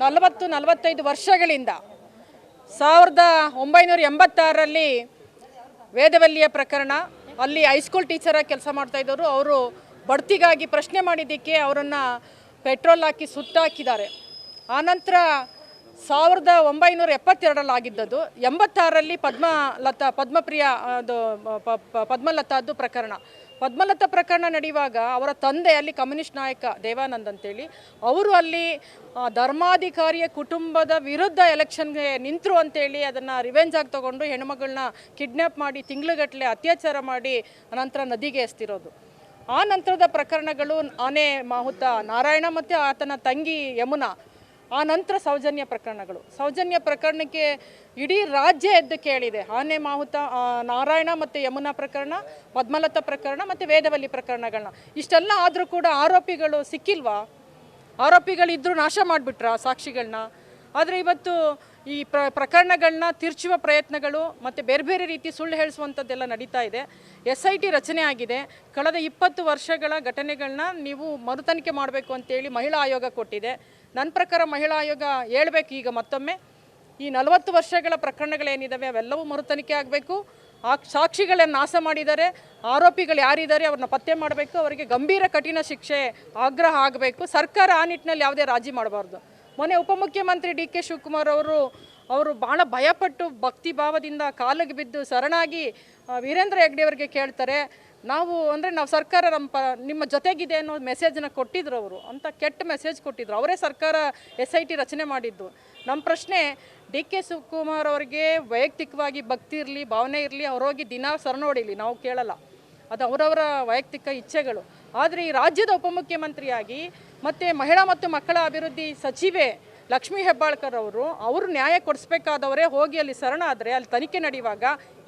40-45 ವರ್ಷಗಳಿಂದ 1986ರಲ್ಲಿ ವೇದವಲ್ಲಿಯ ಪ್ರಕರಣ, ಅಲ್ಲಿ ಹೈಸ್ಕೂಲ್ ಟೀಚರಾಗಿ ಕೆಲಸ ಮಾಡ್ತಾ ಇದ್ದವರು, ಅವರು ಬಡ್ತಿಗಾಗಿ ಪ್ರಶ್ನೆ ಮಾಡಿದ್ದಕ್ಕೆ ಅವರನ್ನು ಪೆಟ್ರೋಲ್ ಹಾಕಿ ಸುಟ್ಟಾಕಿದ್ದಾರೆ. ಆನಂತರ 1972ರಲ್ಲಿ ಆಗಿದ್ದದು. 86ರಲ್ಲಿ ಪದ್ಮಪ್ರಿಯ ಅದು ಪದ್ಮಲತಾದ್ದು ಪ್ರಕರಣ. ಪದ್ಮಲತಾ ಪ್ರಕರಣ ನಡೆಯುವಾಗ ಅವರ ತಂದೆ ಅಲ್ಲಿ ಕಮ್ಯುನಿಸ್ಟ್ ನಾಯಕ ದೇವಾನಂದ್ ಅಂತೇಳಿ ಅವರು ಅಲ್ಲಿ ಧರ್ಮಾಧಿಕಾರಿಯ ಕುಟುಂಬದ ವಿರುದ್ಧ ಎಲೆಕ್ಷನ್ಗೆ ನಿಂತರು ಅಂತೇಳಿ ಅದನ್ನು ರಿವೆಂಜ್ ಆಗಿ ತಗೊಂಡು ಹೆಣ್ಮಗಳನ್ನ ಕಿಡ್ನ್ಯಾಪ್ ಮಾಡಿ ತಿಂಗಳುಗಟ್ಟಲೆ ಅತ್ಯಾಚಾರ ಮಾಡಿ ಅನಂತರ ನದಿಗೆ ಎಸ್ತಿರೋದು. ಆ ನಂತರದ ಪ್ರಕರಣಗಳು ಆನೆ ಮಾಹುತ ನಾರಾಯಣ ಮತ್ತು ಆತನ ತಂಗಿ ಯಮುನಾ. ಆ ನಂತರ ಸೌಜನ್ಯ ಪ್ರಕರಣಕ್ಕೆ ಇಡೀ ರಾಜ್ಯ ಎದ್ದು ಕೇಳಿದೆ. ಆನೆ ಮಾಹುತ ನಾರಾಯಣ ಮತ್ತು ಯಮುನಾ ಪ್ರಕರಣ, ಪದ್ಮಲತಾ ಪ್ರಕರಣ ಮತ್ತು ವೇದವಲ್ಲಿ ಪ್ರಕರಣಗಳನ್ನ. ಇಷ್ಟೆಲ್ಲ ಆದರೂ ಕೂಡ ಆರೋಪಿಗಳು ಸಿಕ್ಕಿಲ್ವಾ? ಆರೋಪಿಗಳಿದ್ದರೂ ನಾಶ ಮಾಡಿಬಿಟ್ರಾ ಸಾಕ್ಷಿಗಳನ್ನ? ಆದರೆ ಇವತ್ತು ಈ ಪ್ರಕರಣಗಳನ್ನ ತಿರ್ಚುವ ಪ್ರಯತ್ನಗಳು ಮತ್ತು ಬೇರೆ ಬೇರೆ ರೀತಿ ಸುಳ್ಳು ಹೇಳಿಸುವಂಥದ್ದೆಲ್ಲ ನಡೀತಾ ಇದೆ. SIT ರಚನೆ ಆಗಿದೆ. ಕಳೆದ 20 ವರ್ಷಗಳ ಘಟನೆಗಳನ್ನ ನೀವು ಮರುತನಿಖೆ ಮಾಡಬೇಕು ಅಂತೇಳಿ ಮಹಿಳಾ ಆಯೋಗ ಕೊಟ್ಟಿದೆ. ನನ್ನ ಪ್ರಕಾರ ಮಹಿಳಾ ಆಯೋಗ ಹೇಳ್ಬೇಕು ಈಗ ಮತ್ತೊಮ್ಮೆ, ಈ 40 ವರ್ಷಗಳ ಪ್ರಕರಣಗಳೇನಿದ್ದಾವೆ ಅವೆಲ್ಲವೂ ಮರುತನಿಖೆ ಆಗಬೇಕು. ಆ ಸಾಕ್ಷಿಗಳನ್ನು ನಾಶ ಮಾಡಿದ್ದಾರೆ, ಆರೋಪಿಗಳು ಯಾರಿದ್ದಾರೆ ಅವ್ರನ್ನ ಪತ್ತೆ ಮಾಡಬೇಕು, ಅವರಿಗೆ ಗಂಭೀರ ಕಠಿಣ ಶಿಕ್ಷೆ ಆಗ್ರಹ ಆಗಬೇಕು. ಸರ್ಕಾರ ಆ ನಿಟ್ಟಿನಲ್ಲಿ ಯಾವುದೇ ರಾಜಿ ಮಾಡಬಾರ್ದು. ಮೊನ್ನೆ ಉಪಮುಖ್ಯಮಂತ್ರಿ DK ಶಿವಕುಮಾರ್ ಅವರು ಭಾಳ ಭಯಪಟ್ಟು ಭಕ್ತಿ ಭಾವದಿಂದ ಕಾಲಿಗೆ ಬಿದ್ದು ಶರಣಾಗಿ ವೀರೇಂದ್ರ ಹೆಗ್ಗಡೆ ಅವರಿಗೆ ಕೇಳ್ತಾರೆ, ನಾವು ಸರ್ಕಾರ ನಿಮ್ಮ ಜೊತೆಗಿದೆ ಅನ್ನೋ ಮೆಸೇಜನ್ನ ಕೊಟ್ಟಿದ್ರು. ಅವರು ಅಂತ ಕೆಟ್ಟ ಮೆಸೇಜ್ ಕೊಟ್ಟಿದ್ರು. ಅವರೇ ಸರ್ಕಾರ SIT ರಚನೆ ಮಾಡಿದ್ದು. ನಮ್ಮ ಪ್ರಶ್ನೆ, DK ಶಿವಕುಮಾರ್ ಅವರಿಗೆ ವೈಯಕ್ತಿಕವಾಗಿ ಭಕ್ತಿ ಇರಲಿ, ಭಾವನೆ ಇರಲಿ, ಅವರೋಗಿ ದಿನ ಶರಣೋಡಿಲಿ, ನಾವು ಕೇಳಲ್ಲ, ಅದು ಅವರವರ ವೈಯಕ್ತಿಕ ಇಚ್ಛೆಗಳು. ಆದರೆ ಈ ರಾಜ್ಯದ ಉಪಮುಖ್ಯಮಂತ್ರಿಯಾಗಿ ಮತ್ತು ಮಹಿಳಾ ಮತ್ತು ಮಕ್ಕಳ ಅಭಿವೃದ್ಧಿ ಸಚಿವೆ ಲಕ್ಷ್ಮೀ ಹೆಬ್ಬಾಳ್ಕರ್ ಅವರು ನ್ಯಾಯ ಕೊಡಿಸ್ಬೇಕಾದವರೇ ಹೋಗಿ ಅಲ್ಲಿ ಶರಣಾದರೆ ಅಲ್ಲಿ ತನಿಖೆ ನಡೆಯುವಾಗ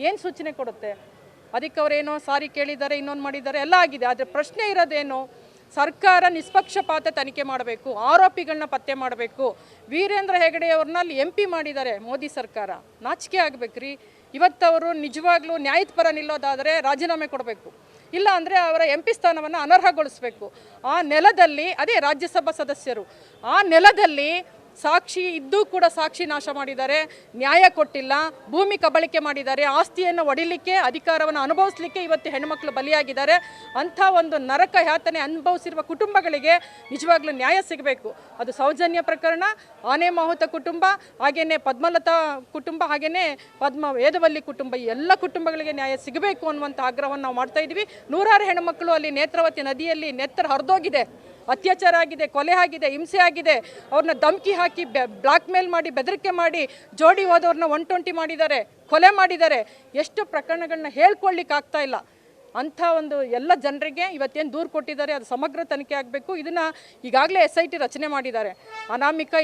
ಏನು ಸೂಚನೆ ಕೊಡುತ್ತೆ? ಅದಕ್ಕೆ ಅವರೇನೋ ಸಾರಿ ಕೇಳಿದ್ದಾರೆ, ಇನ್ನೊಂದು ಮಾಡಿದ್ದಾರೆ, ಎಲ್ಲ ಆಗಿದೆ. ಆದರೆ ಪ್ರಶ್ನೆ ಇರೋದೇನು? ಸರ್ಕಾರ ನಿಷ್ಪಕ್ಷಪಾತ ತನಿಖೆ ಮಾಡಬೇಕು, ಆರೋಪಿಗಳನ್ನ ಪತ್ತೆ ಮಾಡಬೇಕು. ವೀರೇಂದ್ರ ಹೆಗ್ಗಡೆ ಅವ್ರನ್ನ ಅಲ್ಲಿ MP ಮಾಡಿದ್ದಾರೆ ಮೋದಿ ಸರ್ಕಾರ. ನಾಚಿಕೆ ಆಗಬೇಕ್ರಿ. ಇವತ್ತವರು ನಿಜವಾಗ್ಲೂ ನ್ಯಾಯದ ಪರ ನಿಲ್ಲೋದಾದರೆ ರಾಜೀನಾಮೆ ಕೊಡಬೇಕು, ಇಲ್ಲ ಅಂದರೆ ಅವರ MP ಸ್ಥಾನವನ್ನು ಅನರ್ಹಗೊಳಿಸಬೇಕು. ಆ ನೆಲದಲ್ಲಿ, ಅದೇ ರಾಜ್ಯಸಭಾ ಸದಸ್ಯರು, ಆ ನೆಲದಲ್ಲಿ ಸಾಕ್ಷಿ ಇದ್ದೂ ಕೂಡ ಸಾಕ್ಷಿ ನಾಶ ಮಾಡಿದ್ದಾರೆ, ನ್ಯಾಯ ಕೊಟ್ಟಿಲ್ಲ, ಭೂಮಿ ಕಬಳಿಕೆ ಮಾಡಿದ್ದಾರೆ, ಆಸ್ತಿಯನ್ನು ಒಡಿಲಿಕ್ಕೆ, ಅಧಿಕಾರವನ್ನು ಅನುಭವಿಸಲಿಕ್ಕೆ ಇವತ್ತು ಹೆಣ್ಣುಮಕ್ಕಳು ಬಲಿಯಾಗಿದ್ದಾರೆ. ಅಂಥ ಒಂದು ನರಕ ಯಾತನೆ ಅನುಭವಿಸಿರುವ ಕುಟುಂಬಗಳಿಗೆ ನಿಜವಾಗ್ಲೂ ನ್ಯಾಯ ಸಿಗಬೇಕು. ಅದು ಸೌಜನ್ಯ ಪ್ರಕರಣ, ಆನೆ ಮಾಹುತ ಕುಟುಂಬ, ಹಾಗೆಯೇ ಪದ್ಮಲತಾ ಕುಟುಂಬ, ಹಾಗೆಯೇ ವೇದವಲ್ಲಿ ಕುಟುಂಬ, ಈ ಎಲ್ಲ ಕುಟುಂಬಗಳಿಗೆ ನ್ಯಾಯ ಸಿಗಬೇಕು ಅನ್ನುವಂಥ ಆಗ್ರಹವನ್ನು ನಾವು ಮಾಡ್ತಾ ಇದ್ದೀವಿ. ನೂರಾರು ಹೆಣ್ಣುಮಕ್ಕಳು ಅಲ್ಲಿ ನೇತ್ರಾವತಿ ನದಿಯಲ್ಲಿ ನೆತ್ತರ ಹರಿದೋಗಿದೆ, ಅತ್ಯಾಚಾರ ಆಗಿದೆ, ಕೊಲೆ ಆಗಿದೆ, ಹಿಂಸೆ ಆಗಿದೆ. ಅವ್ರನ್ನ ಧಮಕಿ ಹಾಕಿ ಬ್ಲಾಕ್ ಮೇಲ್ ಮಾಡಿ, ಬೆದರಿಕೆ ಮಾಡಿ, ಜೋಡಿ ಹೋದವ್ರನ್ನ 120 ಮಾಡಿದ್ದಾರೆ, ಕೊಲೆ ಮಾಡಿದ್ದಾರೆ. ಎಷ್ಟು ಪ್ರಕರಣಗಳನ್ನ ಹೇಳ್ಕೊಳ್ಳಿಕ್ಕೆ ಆಗ್ತಾ ಇಲ್ಲ. ಅಂಥ ಒಂದು ಎಲ್ಲ ಜನರಿಗೆ ಇವತ್ತೇನು ದೂರು ಕೊಟ್ಟಿದ್ದಾರೆ ಅದು ಸಮಗ್ರ ತನಿಖೆ ಆಗಬೇಕು. ಇದನ್ನು ಈಗಾಗಲೇ SIT ರಚನೆ ಮಾಡಿದ್ದಾರೆ. ಅನಾಮಿಕ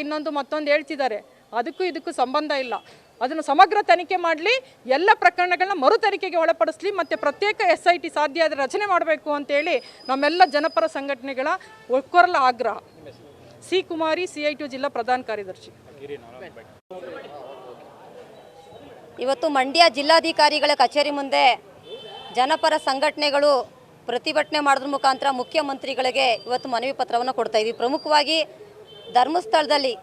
ಮತ್ತೊಂದು ಹೇಳ್ತಿದ್ದಾರೆ, ಅದಕ್ಕೂ ಇದಕ್ಕೂ ಸಂಬಂಧ ಇಲ್ಲ. ಅದನ್ನು ಸಮಗ್ರ ತನಿಖೆ ಮಾಡಲಿ, ಎಲ್ಲ ಪ್ರಕರಣಗಳನ್ನ ಮರು ತನಿಖೆಗೆ ಒಳಪಡಿಸಲಿ, ಮತ್ತು ಪ್ರತ್ಯೇಕ SIT ಸಾಧ್ಯ ಆದರೆ ರಚನೆ ಮಾಡಬೇಕು ಅಂತೇಳಿ ನಮ್ಮೆಲ್ಲ ಜನಪರ ಸಂಘಟನೆಗಳ ಒಕ್ಕೊರಲ ಆಗ್ರಹ. C. ಕುಮಾರಿ, CI2 ಜಿಲ್ಲಾ ಪ್ರಧಾನ ಕಾರ್ಯದರ್ಶಿ. ಇವತ್ತು ಮಂಡ್ಯ ಜಿಲ್ಲಾಧಿಕಾರಿಗಳ ಕಚೇರಿ ಮುಂದೆ ಜನಪರ ಸಂಘಟನೆಗಳು ಪ್ರತಿಭಟನೆ ಮಾಡೋದ್ರ ಮುಖಾಂತರ ಮುಖ್ಯಮಂತ್ರಿಗಳಿಗೆ ಇವತ್ತು ಮನವಿ ಪತ್ರವನ್ನು ಕೊಡ್ತಾ ಇದ್ದೀವಿ. ಪ್ರಮುಖವಾಗಿ ಧರ್ಮಸ್ಥಳದಲ್ಲಿ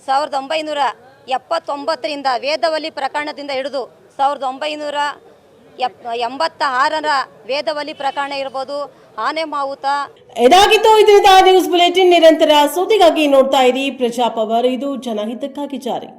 1979ರಿಂದ ವೇದವಲ್ಲಿ ಪ್ರಕರಣದಿಂದ ಹಿಡಿದು 1986ರ ವೇದವಲ್ಲಿ ಪ್ರಕರಣ ಇರ್ಬೋದು, ಆನೆ ಮಾವುತ. ಇದಾಗಿತ್ತು ಇದರಿಂದ ನ್ಯೂಸ್ ಬುಲೆಟಿನ್. ನಿರಂತರ ಸುದ್ದಿಗಾಗಿ ನೋಡ್ತಾ ಇರಿ ಪ್ರಜಾಪವರ್. ಇದು ಜನಹಿತಕ್ಕಾಗಿ ಜಾರಿ.